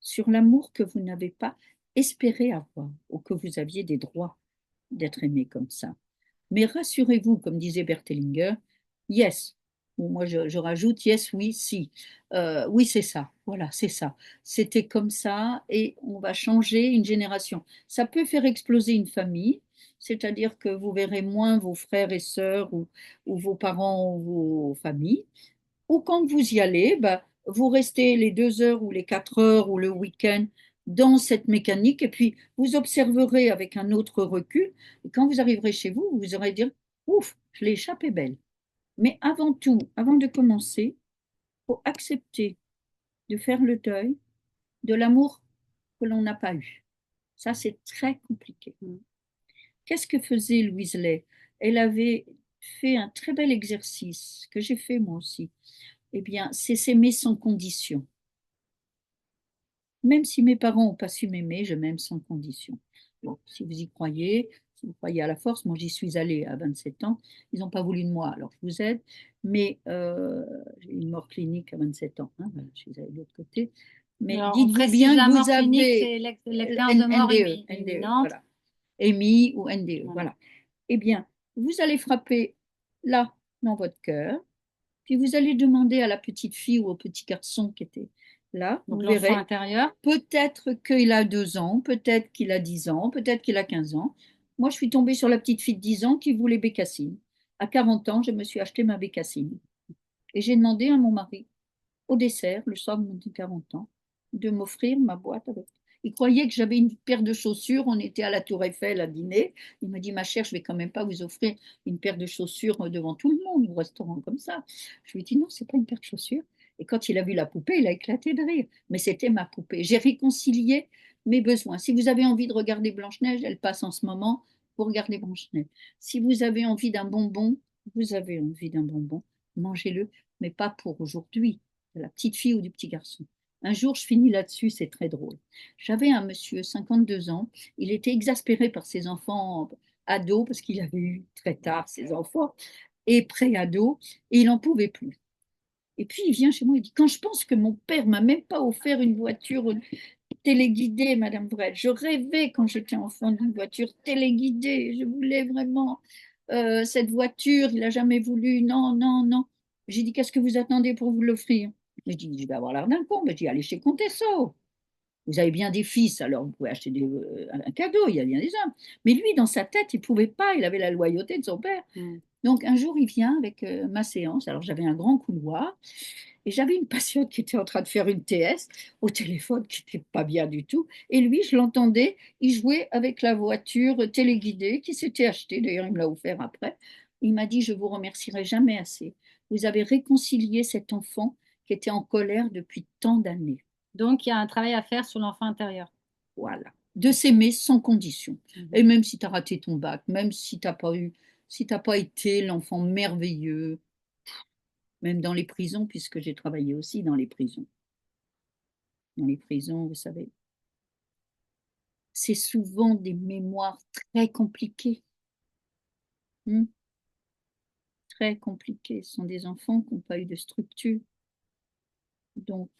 sur l'amour que vous n'avez pas espéré avoir ou que vous aviez des droits d'être aimé comme ça. Mais rassurez-vous, comme disait Bert Hellinger, yes. Ou moi, je rajoute yes, oui, si. Oui, c'est ça. Voilà, c'est ça. C'était comme ça et on va changer une génération. Ça peut faire exploser une famille, c'est-à-dire que vous verrez moins vos frères et sœurs ou vos parents ou vos familles. Ou quand vous y allez, bah, vous restez les 2 heures ou les 4 heures ou le week-end dans cette mécanique et puis vous observerez avec un autre recul. Et quand vous arriverez chez vous, vous aurez dire, ouf, je l'ai échappé belle. Mais avant tout, avant de commencer, il faut accepter de faire le deuil de l'amour que l'on n'a pas eu. Ça, c'est très compliqué. Qu'est-ce que faisait Louise Hay? Elle avait fait un très bel exercice que j'ai fait moi aussi. Eh bien, c'est s'aimer sans condition. Même si mes parents n'ont pas su m'aimer, je m'aime sans condition. Bon, si vous y croyez, vous croyez à la force, moi j'y suis allée à 27 ans. Ils n'ont pas voulu de moi, alors je vous aide. Mais j'ai eu une mort clinique à 27 ans, hein, voilà, je suis allée de l'autre côté. Mais Alors, on dites-vous précise bien que la vous mort clinique, avez c'est l'expérience de mort NDE, NDE, imminente. voilà. EMI ou NDE, Voilà. voilà. Eh bien, vous allez frapper là, dans votre cœur, puis vous allez demander à la petite fille ou au petit garçon qui était là, Donc, vous l'enfant verrez, intérieur. peut-être qu'il a 2 ans, peut-être qu'il a 10 ans, peut-être qu'il a 15 ans. Moi, je suis tombée sur la petite fille de 10 ans qui voulait bécassine. À 40 ans, je me suis acheté ma bécassine. Et j'ai demandé à mon mari, au dessert, le soir de mon 40 ans, de m'offrir ma boîte avec. Il croyait que j'avais une paire de chaussures. On était à la Tour Eiffel à dîner. Il m'a dit, ma chère, je vais quand même pas vous offrir une paire de chaussures devant tout le monde au restaurant comme ça. Je lui ai dit, non, c'est pas une paire de chaussures. Et quand il a vu la poupée, il a éclaté de rire. Mais c'était ma poupée. J'ai réconcilié mes besoins. Si vous avez envie de regarder Blanche-Neige, elle passe en ce moment, vous regardez Blanche-Neige. Si vous avez envie d'un bonbon, vous avez envie d'un bonbon, mangez-le, mais pas pour aujourd'hui, de la petite fille ou du petit garçon. Un jour, je finis là-dessus, c'est très drôle. J'avais un monsieur, 52 ans, il était exaspéré par ses enfants ados, parce qu'il avait eu très tard ses enfants, et pré-ados, et il n'en pouvait plus. Et puis il vient chez moi, il dit, quand je pense que mon père m'a même pas offert une voiture téléguidée, Madame Brel, je rêvais quand j'étais enfant d'une voiture téléguidée, je voulais vraiment cette voiture, il n'a jamais voulu, non, non, non. J'ai dit, qu'est-ce que vous attendez pour vous l'offrir? Je dis, je vais avoir l'air d'un con. Je dis, allez chez Contesso. Vous avez bien des fils, alors vous pouvez acheter un cadeau, il y a bien des hommes. Mais lui, dans sa tête, il ne pouvait pas, il avait la loyauté de son père. Mm. Donc un jour, il vient avec ma séance. Alors j'avais un grand couloir et j'avais une patiente qui était en train de faire une TS au téléphone qui n'était pas bien du tout. Et lui, je l'entendais, il jouait avec la voiture téléguidée qui s'était achetée. D'ailleurs, il me l'a offert après. Il m'a dit, je vous remercierai jamais assez. Vous avez réconcilié cet enfant qui était en colère depuis tant d'années. Donc, il y a un travail à faire sur l'enfant intérieur. Voilà. De s'aimer sans condition. Mhm. Et même si tu as raté ton bac, même si tu n'as pas eu, si t'as pas été l'enfant merveilleux, même dans les prisons, puisque j'ai travaillé aussi dans les prisons. Dans les prisons, vous savez, c'est souvent des mémoires très compliquées. Hmm, très compliquées. Ce sont des enfants qui n'ont pas eu de structure. Donc,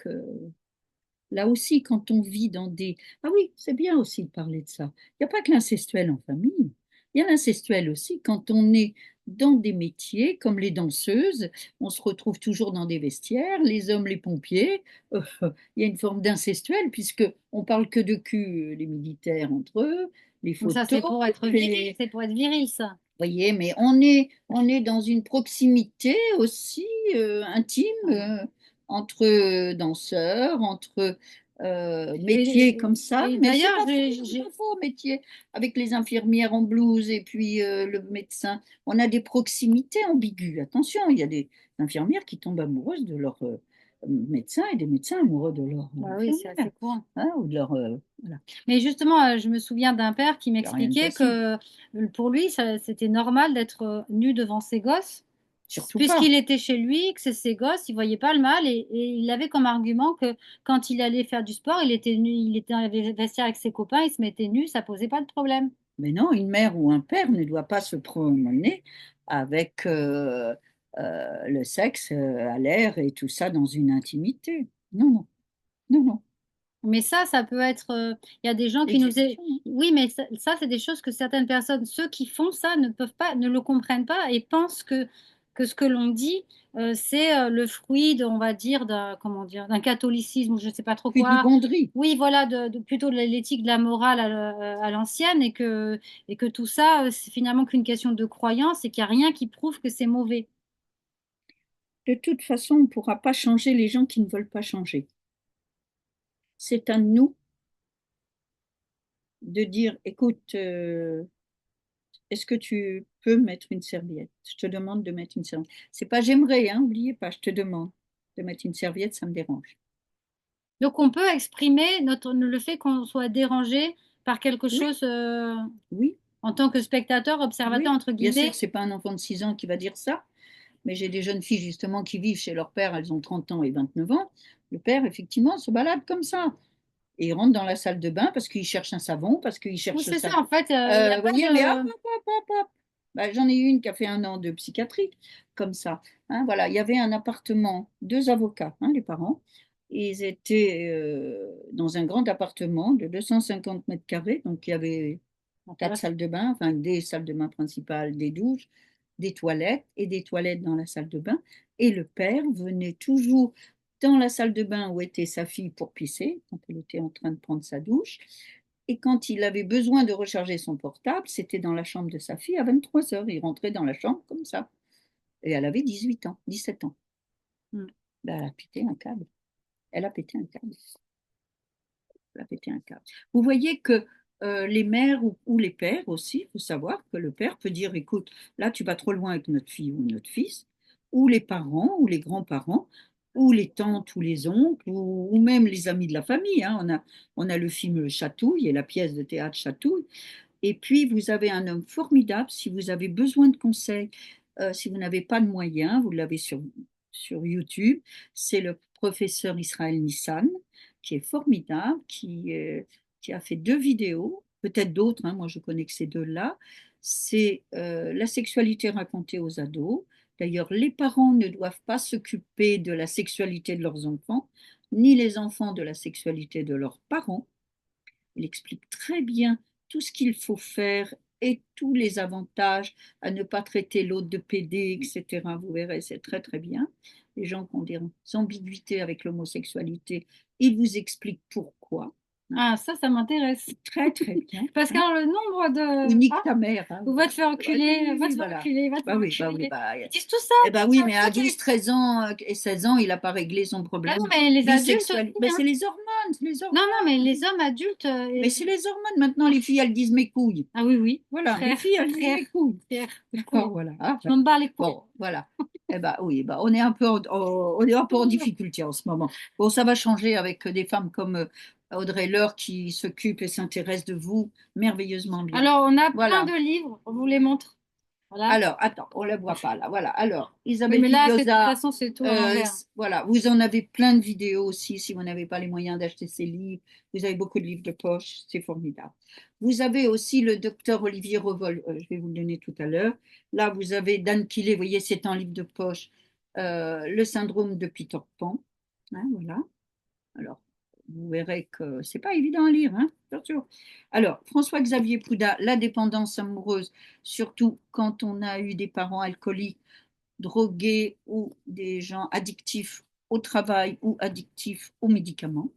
là aussi, quand on vit dans des... Ah oui, c'est bien aussi de parler de ça. Il n'y a pas que l'incestuel en famille. Il y a l'incestuel aussi quand on est dans des métiers comme les danseuses, on se retrouve toujours dans des vestiaires, les hommes, les pompiers. Il y a une forme d'incestuel puisque on parle que de cul, les militaires entre eux, les Donc ça, photos, c'est pour être viril, les... c'est pour être viril, ça. Vous voyez, mais on est dans une proximité aussi intime entre danseurs, entre métiers comme ça. Et Mais d'ailleurs, c'est pas faux, métier avec les infirmières en blouse et puis le médecin. On a des proximités ambiguës. Attention, il y a des infirmières qui tombent amoureuses de leur médecin et des médecins amoureux de leur bah oui, c'est assez infirmière, courant. hein, ou de leur voilà. Mais justement, je me souviens d'un père qui Il n'y a rien de m'expliquait facile. que pour lui, c'était normal d'être nu devant ses gosses, Surtout pas. puisqu'il était chez lui, que c'est ses gosses, il voyait pas le mal, et il avait comme argument que quand il allait faire du sport, il était nu, il était dans les vestiaires avec ses copains, il se mettait nu, ça posait pas de problème. Mais non, une mère ou un père ne doit pas se promener avec le sexe à l'air et tout ça dans une intimité. Non, non, non, non. Mais ça peut être. Il y a des gens qui nous. L'exhibition, hein. Oui, mais ça, c'est des choses que certaines personnes, ceux qui font ça, ne peuvent pas, ne le comprennent pas et pensent que ce que l'on dit, c'est le fruit, on va dire, d'un, comment dire, d'un catholicisme ou je ne sais pas trop quoi. Pudibonderie. Oui, voilà, plutôt de l'éthique de la morale à l'ancienne et que tout ça, c'est finalement qu'une question de croyance et qu'il n'y a rien qui prouve que c'est mauvais. De toute façon, on ne pourra pas changer les gens qui ne veulent pas changer. C'est à nous de dire, écoute, est-ce que tu peux mettre une serviette? Je te demande de mettre une serviette. C'est pas j'aimerais, hein, n'oubliez pas, je te demande de mettre une serviette, ça me dérange. Donc, on peut exprimer le fait qu'on soit dérangé par quelque Oui, chose. oui, En tant que spectateur, observateur, oui. entre Bien sûr, guillemets. c'est pas un enfant de 6 ans qui va dire ça. Mais j'ai des jeunes filles justement qui vivent chez leur père, elles ont 30 ans et 29 ans. Le père, effectivement, se balade comme ça. Et il rentre dans la salle de bain parce qu'il cherche un savon, parce qu'il Oui, cherche c'est ça. ça, en fait, il n'y a Vous pas voyez, mais hop, de... hop, hop, hop, hop. Bah, j'en ai eu une qui a fait 1 an de psychiatrie, comme ça. Hein, voilà, il y avait un appartement, 2 avocats, hein, les parents. Ils étaient dans un grand appartement de 250 mètres carrés, donc il y avait 4 salles de bain, enfin des salles de bain principales, des douches, des toilettes et des toilettes dans la salle de bain. Et le père venait toujours dans la salle de bain où était sa fille pour pisser, quand elle était en train de prendre sa douche. Et quand il avait besoin de recharger son portable, c'était dans la chambre de sa fille à 23 heures. Il rentrait dans la chambre comme ça. Et elle avait 18 ans, 17 ans. Hmm. Ben, elle a pété un câble. Elle a pété un câble. Elle a pété un câble. Vous voyez que les mères ou les pères aussi, il faut savoir que le père peut dire, écoute, là tu vas trop loin avec notre fille ou notre fils, ou les parents ou les grands-parents, ou les tantes ou les oncles, ou même les amis de la famille. Hein. On a le film Chatouille et la pièce de théâtre Chatouille. Et puis, vous avez un homme formidable. Si vous avez besoin de conseils, si vous n'avez pas de moyens, vous l'avez sur YouTube. C'est le professeur Israël Nissan, qui est formidable, qui a fait 2 vidéos, peut-être d'autres, hein, moi je connais que ces deux-là. C'est la sexualité racontée aux ados. D'ailleurs, les parents ne doivent pas s'occuper de la sexualité de leurs enfants, ni les enfants de la sexualité de leurs parents. Il explique très bien tout ce qu'il faut faire et tous les avantages à ne pas traiter l'autre de pédé, etc. Vous verrez, c'est très très bien. Les gens qui ont des ambiguïtés avec l'homosexualité, il vous explique pourquoi. Hein. Ah, ça m'intéresse. Très très bien. Parce que Hein. le nombre Ou de... nique Ah, ta mère. Hein. ou va te faire Oui, oui, enculer, oui, va oui, te faire voilà. enculer, va te faire Bah oui, enculer. bah, Ils disent tout ça, eh ben c'est oui, un mais à truc 12, 13 ans et 16 ans, il n'a pas réglé son Ah problème non, mais les adultes bisexuel. aussi, Mais hein. c'est les hormones, c'est les Non, hormones. non, mais les hommes adultes... Mais c'est les hormones. Maintenant, les filles, elles disent mes couilles. Ah oui, oui, Voilà, les frère, filles, elles disent frère, mes couilles. frère, D'accord, couille. voilà. Ah, Je m'en bats les couilles. bon, voilà. Eh ben oui, ben, on est un peu en difficulté en ce moment. Bon, ça va changer avec des femmes comme Audrey Lorde qui s'occupe et s'intéresse de vous merveilleusement bien. Alors, on a plein Voilà. de livres, on vous les montre. Voilà. Alors, attends, on ne la voit pas là. Voilà. Alors, Oui, Isabelle mais là, de toute Filiosa, façon, c'est tout à l'envers. voilà. Vous en avez plein de vidéos aussi si vous n'avez pas les moyens d'acheter ces livres. Vous avez beaucoup de livres de poche, c'est formidable. Vous avez aussi le docteur Olivier Revol, je vais vous le donner tout à l'heure. Là, vous avez Dan Killet, vous voyez, c'est un livre de poche. Le syndrome de Peter Pan. Hein, voilà. Alors, vous verrez que c'est pas évident à lire, hein, bien sûr. Alors, François-Xavier Proudat, la dépendance amoureuse, surtout quand on a eu des parents alcooliques, drogués ou des gens addictifs au travail ou addictifs aux médicaments.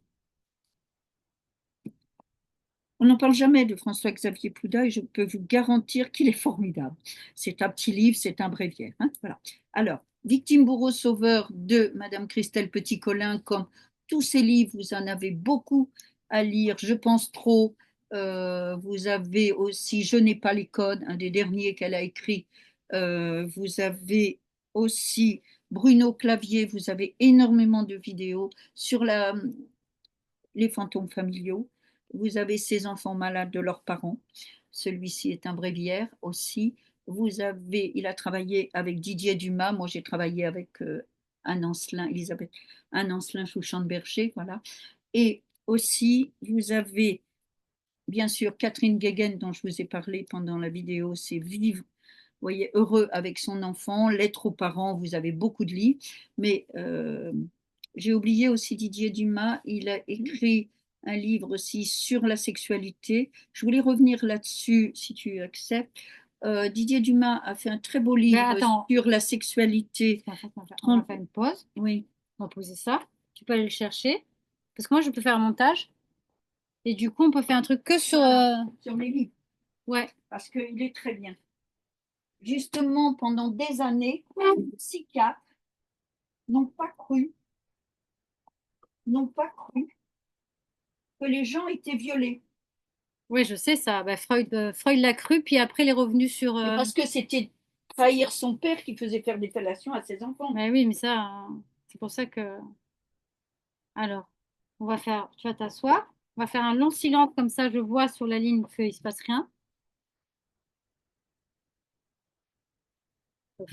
On n'en parle jamais de François-Xavier Proudat et je peux vous garantir qu'il est formidable. C'est un petit livre, c'est un bréviaire. Hein, voilà. Alors, Victime, bourreau, sauveur de Madame Christelle Petit-Colin, comme tous ces livres, vous en avez beaucoup à lire. Je pense trop. Vous avez aussi Je n'ai pas les codes, un des derniers qu'elle a écrit. Vous avez aussi Bruno Clavier. Vous avez énormément de vidéos sur les fantômes familiaux. Vous avez ces enfants malades de leurs parents. Celui-ci est un bréviaire aussi. Il a travaillé avec Didier Dumas. Moi, j'ai travaillé avec Anne Ancelin, Elisabeth, Anne Ancelin Chouchan de Berger, voilà. Et aussi, vous avez bien sûr Catherine Guéguen, dont je vous ai parlé pendant la vidéo, c'est Vivre, vous voyez, heureux avec son enfant, Lettre aux parents, vous avez beaucoup de livres, mais j'ai oublié aussi Didier Dumas, il a écrit un livre aussi sur la sexualité. Je voulais revenir là-dessus, si tu acceptes. Didier Dumas a fait un très beau Mais livre attends, sur la sexualité. en fait, on va faire une pause. Oui, On va poser ça. Tu peux aller le chercher. Parce que moi, je peux faire un montage. Et du coup, on peut faire un truc que sur... voilà, sur les livres, Ouais. parce qu'il est très bien. Justement, pendant des années, les psychiatres n'ont pas cru, n'ont pas cru que les gens étaient violés. Oui, je sais ça. Bah, Freud l'a cru, puis après, il est revenu sur... Mais parce que c'était trahir son père qui faisait faire des fellations à ses enfants. Bah oui, mais ça, c'est pour ça que... Alors, on va faire... Tu vas t'asseoir. On va faire un long silence, comme ça, je vois sur la ligne qu'il ne se passe rien.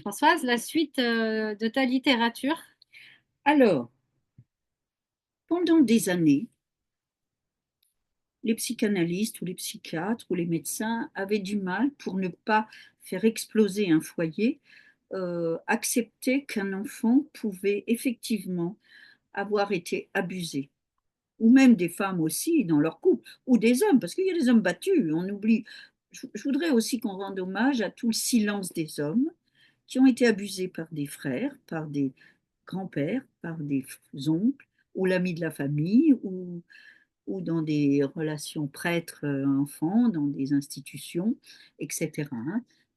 Françoise, la suite de ta littérature. Alors, pendant des années, les psychanalystes ou les psychiatres ou les médecins avaient du mal pour ne pas faire exploser un foyer, accepter qu'un enfant pouvait effectivement avoir été abusé, ou même des femmes aussi dans leur couple, ou des hommes, parce qu'il y a des hommes battus, on oublie. Je voudrais aussi qu'on rende hommage à tout le silence des hommes qui ont été abusés par des frères, par des grands-pères, par des oncles, ou l'ami de la famille, ou dans des relations prêtres-enfants, dans des institutions, etc.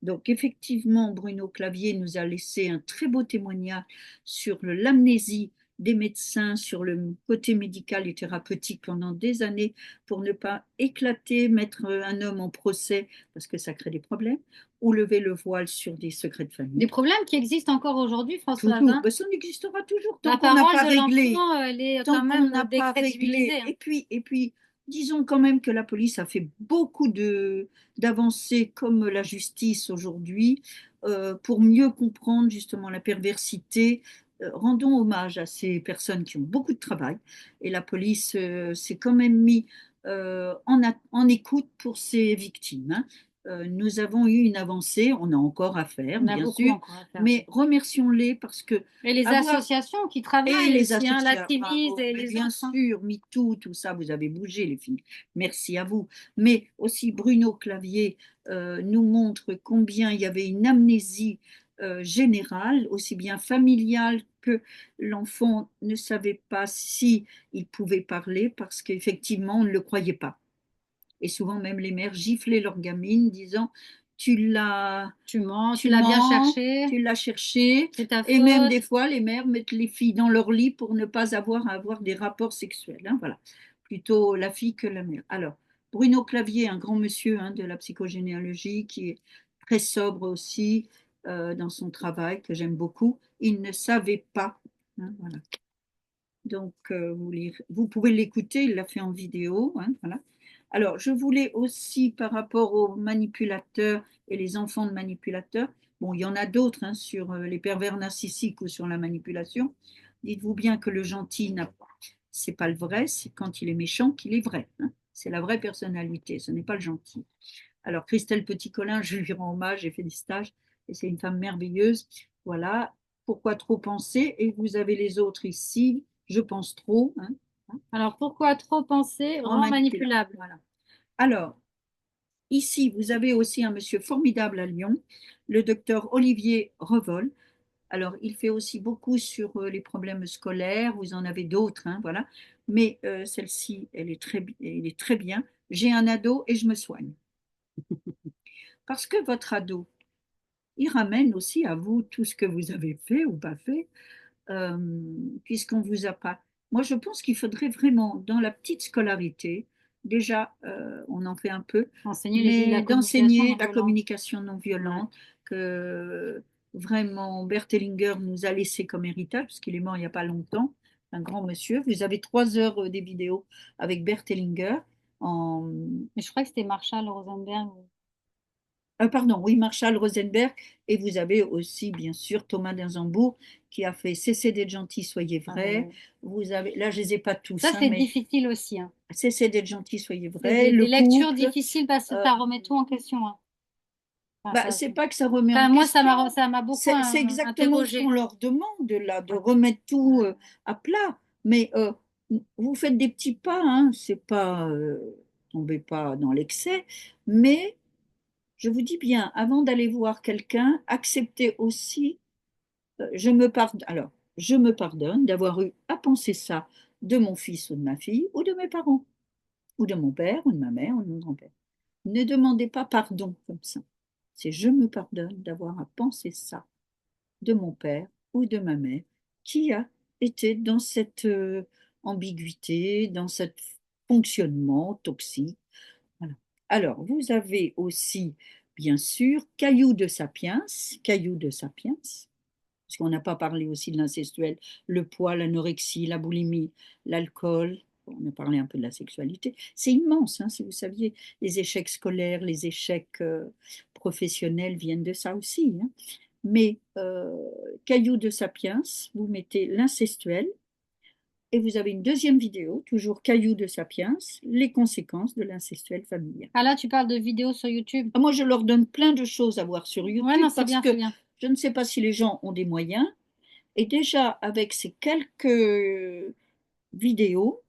Donc effectivement, Bruno Clavier nous a laissé un très beau témoignage sur l'amnésie des médecins, sur le côté médical et thérapeutique pendant des années pour ne pas éclater, mettre un homme en procès parce que ça crée des problèmes, ou lever le voile sur des secrets de Des famille. problèmes qui existent encore aujourd'hui, Françoise, Toujours, hein. ben, ça existera toujours La tant qu'on n'a parole pas de réglé, l'enfant, elle est tant quand qu'on même n'a pas réglé. décrédibilisée, hein. Et puis, disons quand même que la police a fait beaucoup d'avancées comme la justice aujourd'hui pour mieux comprendre justement la perversité. Rendons hommage à ces personnes qui ont beaucoup de travail et la police s'est quand même mis en écoute pour ses victimes, hein. Nous avons eu une avancée, on a encore à faire, On a bien beaucoup sûr, encore à faire. mais remercions-les parce que Et les avoir associations qui et travaillent les aussi, hein, associations, l'activiste bravo, et mais les bien autres, hein. sûr, MeToo, tout ça, vous avez bougé les filles, merci à vous. Mais aussi Bruno Clavier nous montre combien il y avait une amnésie générale, aussi bien familiale que l'enfant ne savait pas si il pouvait parler parce qu'effectivement on ne le croyait pas. Et souvent même les mères giflaient leur gamine disant tu l'as Tu mens, tu tu l'as bien mens, cherché, tu l'as cherché. c'est ta Et même des faute. fois, les mères mettent les filles dans leur lit pour ne pas avoir à avoir des rapports sexuels, hein, voilà. Plutôt la fille que la mère. Alors, Bruno Clavier, un grand monsieur hein, de la psychogénéalogie, qui est très sobre aussi dans son travail, que j'aime beaucoup, il ne savait pas, hein, voilà. Donc, vous pouvez l'écouter, il l'a fait en vidéo, hein, voilà. Alors, je voulais aussi, par rapport aux manipulateurs et les enfants de manipulateurs, bon, il y en a d'autres hein, sur les pervers narcissiques ou sur la manipulation. Dites-vous bien que le gentil, c'est pas le vrai, c'est quand il est méchant qu'il est vrai, hein. C'est la vraie personnalité, ce n'est pas le gentil. Alors, Christelle Petit-Colin, je lui rends hommage, j'ai fait des stages, et c'est une femme merveilleuse. Voilà, pourquoi trop penser? Et vous avez les autres ici, je pense trop, hein, Alors pourquoi trop penser en rend manipulant. manipulable? Voilà. Alors, ici, vous avez aussi un monsieur formidable à Lyon, le docteur Olivier Revol. Alors, il fait aussi beaucoup sur les problèmes scolaires, vous en avez d'autres, hein, voilà. Mais celle-ci, elle est très bien. J'ai un ado et je me soigne. Parce que votre ado, il ramène aussi à vous tout ce que vous avez fait ou pas fait, euh, puisqu'on vous a pas. Moi, je pense qu'il faudrait vraiment, dans la petite scolarité, déjà, on en fait un peu, Enseigner la mais communication d'enseigner non la violente. communication non Ouais. violente, que vraiment Bert Hellinger nous a laissé comme héritage, parce qu'il est mort il n'y a pas longtemps, un grand monsieur. Vous avez 3 heures des vidéos avec Bert Hellinger en, Mais je crois que c'était Marshall Rosenberg. pardon, oui, Marshall Rosenberg, et vous avez aussi, bien sûr, Thomas d'Inzambourg, qui a fait Cessez d'être gentil, soyez Ah ben vrai. oui. Vous avez, là, je ne les ai pas Ça, tous, hein, c'est mais difficile aussi, hein. Cessez d'être gentil, soyez C'est vrai. des Le lectures couple, difficiles parce que euh, ça remet tout en question, hein. Enfin, bah, c'est pas que ça remet en enfin, moi, question, ça m'a beaucoup c'est exactement ce qu'on interrogée. leur demande, là, de Ouais. remettre tout à plat. Mais vous faites des petits pas, hein, c'est pas, tombez pas dans l'excès, mais je vous dis bien, avant d'aller voir quelqu'un, acceptez aussi je me pardonne d'avoir eu à penser ça de mon fils ou de ma fille, ou de mes parents, ou de mon père, ou de ma mère, ou de mon grand-père. Ne demandez pas pardon comme ça. C'est je me pardonne d'avoir à penser ça de mon père ou de ma mère qui a été dans cette ambiguïté, dans ce fonctionnement toxique. Voilà. Alors, vous avez aussi, bien sûr, Caillou de Sapiens, parce qu'on n'a pas parlé aussi de l'incestuel, le poids, l'anorexie, la boulimie, l'alcool. On a parlé un peu de la sexualité. C'est immense, hein, si vous saviez. Les échecs scolaires, les échecs professionnels viennent de ça aussi, hein. Mais Caillou de Sapiens, vous mettez l'incestuel, Et vous avez une deuxième vidéo, toujours Caillou de Sapiens, les conséquences de l'incestuel familial. Ah là, tu parles de vidéos sur YouTube. Moi, je leur donne plein de choses à voir sur Ouais, YouTube non, c'est parce bien, c'est que bien. je ne sais pas si les gens ont des moyens. Et déjà, avec ces quelques vidéos,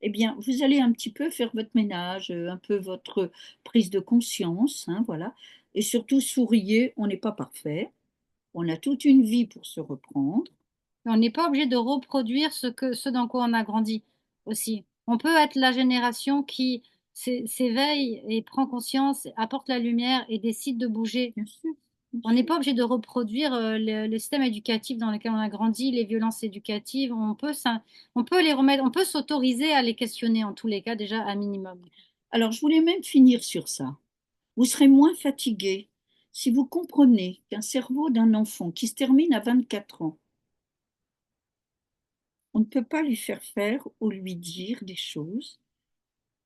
eh bien, vous allez un petit peu faire votre ménage, un peu votre prise de conscience, hein, voilà. Et surtout, souriez, on n'est pas parfait. On a toute une vie pour se reprendre. On n'est pas obligé de reproduire ce dans quoi on a grandi aussi. On peut être la génération qui s'éveille et prend conscience, apporte la lumière et décide de bouger. Bien sûr, bien On n'est sûr. pas obligé de reproduire le système éducatif dans lequel on a grandi, les violences éducatives. On peut les remettre, on peut s'autoriser à les questionner en tous les cas, déjà un minimum. Alors, je voulais même finir sur ça. Vous serez moins fatigué si vous comprenez qu'un cerveau d'un enfant qui se termine à 24 ans, on ne peut pas lui faire faire ou lui dire des choses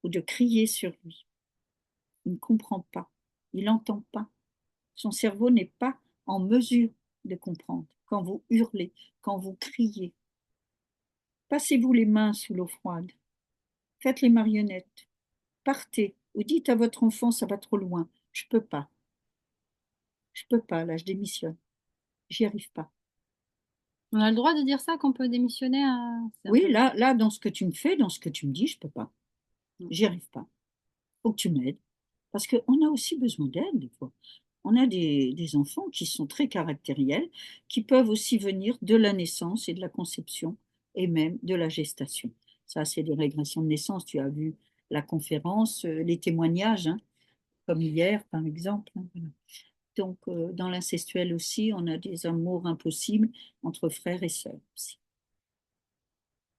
ou de crier sur lui. Il ne comprend pas, il n'entend pas. Son cerveau n'est pas en mesure de comprendre. Quand vous hurlez, quand vous criez, passez-vous les mains sous l'eau froide, faites les marionnettes, partez ou dites à votre enfant ça va trop loin, je peux pas, là je démissionne, j'y arrive pas. On a le droit de dire ça qu'on peut démissionner. C'est Oui, intéressant. là, dans ce que tu me fais, dans ce que tu me dis, je peux pas, j'y arrive pas. Faut que tu m'aides. Parce qu'on a aussi besoin d'aide, des fois. On a des enfants qui sont très caractériels, qui peuvent aussi venir de la naissance et de la conception, et même de la gestation. Ça, c'est des régressions de naissance. Tu as vu la conférence, les témoignages, hein, comme hier, par exemple, hein, voilà. Donc, dans l'incestuel aussi, on a des amours impossibles entre frères et sœurs aussi.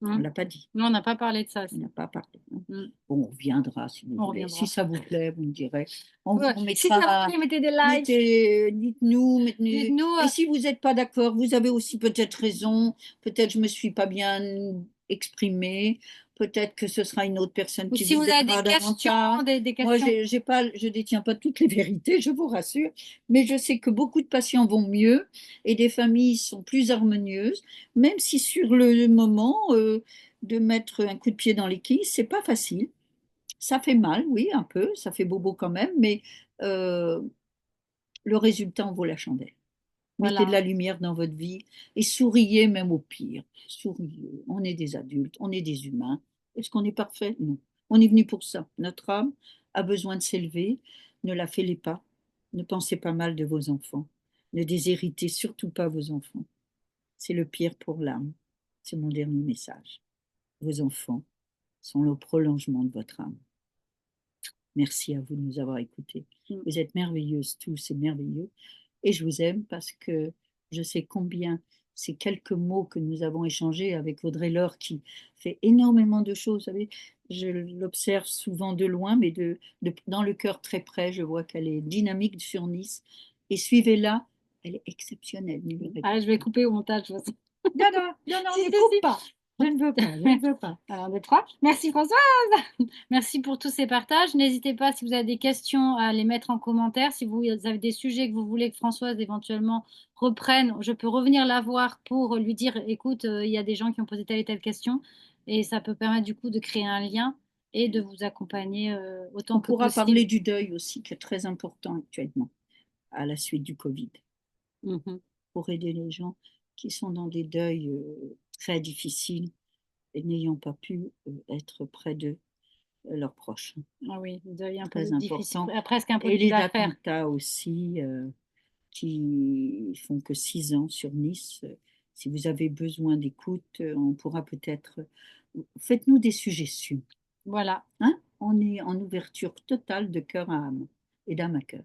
On ne Hum. l'a pas dit. Nous, on n'a pas parlé de ça. On n'a pas parlé, hein. Hum. Bon, on reviendra si vous On voulez. Si reviendra. ça vous plaît, vous me direz. On vous Ouais. Si ça vous remettra. plaît, mettez des likes. Dites-nous. Dites-nous. Et si vous n'êtes pas d'accord, vous avez aussi peut-être raison. Peut-être je me suis pas bien exprimée. Peut-être que ce sera une autre personne Ou qui si vous vous avez des aidera questions, davantage. des Moi, questions. je détiens pas toutes les vérités, je vous rassure. Mais je sais que beaucoup de patients vont mieux et des familles sont plus harmonieuses, même si sur le moment, de mettre un coup de pied dans les quilles, c'est pas facile. Ça fait mal, oui, un peu, ça fait bobo quand même, mais euh, le résultat en vaut la chandelle. Mettez de Voilà. la lumière dans votre vie et souriez même au pire. Souriez. On est des adultes, on est des humains. Est-ce qu'on est parfait? Non. On est venu pour ça. Notre âme a besoin de s'élever. Ne la fêlez pas. Ne pensez pas mal de vos enfants. Ne déshéritez surtout pas vos enfants. C'est le pire pour l'âme. C'est mon dernier message. Vos enfants sont le prolongement de votre âme. Merci à vous de nous avoir écoutés. Mm. Vous êtes merveilleuses tous et merveilleux. Et je vous aime parce que je sais combien ces quelques mots que nous avons échangés avec Audrey Laure qui fait énormément de choses. Vous savez, je l'observe souvent de loin, mais dans le cœur très près. Je vois qu'elle est dynamique sur Nice. Et suivez-la, elle est exceptionnelle. N'y verrez Ah, pas. je vais couper au montage. De toute façon. Non, non, non, non, Si, ne si, coupe si. pas. Je ne veux pas, je ne veux pas. Alors, deux, trois. Merci Françoise. Merci pour tous ces partages. N'hésitez pas, si vous avez des questions, à les mettre en commentaire. Si vous avez des sujets que vous voulez que Françoise éventuellement reprenne, je peux revenir la voir pour lui dire, écoute, il y a des gens qui ont posé telle et telle question. Et ça peut permettre du coup de créer un lien et de vous accompagner autant On que pourra parler possible. du deuil aussi, qui est très important actuellement, à la suite du Covid, Mhm. pour aider les gens qui sont dans des deuils très difficiles et n'ayant pas pu être près de leurs proches. Ah oui, le deuil un peu Très difficile, important. presque Et impossible les à faire. attentats aussi, qui font que 6 ans sur Nice. Si vous avez besoin d'écoute, on pourra peut-être... Faites-nous des suggestions. Voilà. Hein? On est en ouverture totale de cœur à âme et d'âme à cœur.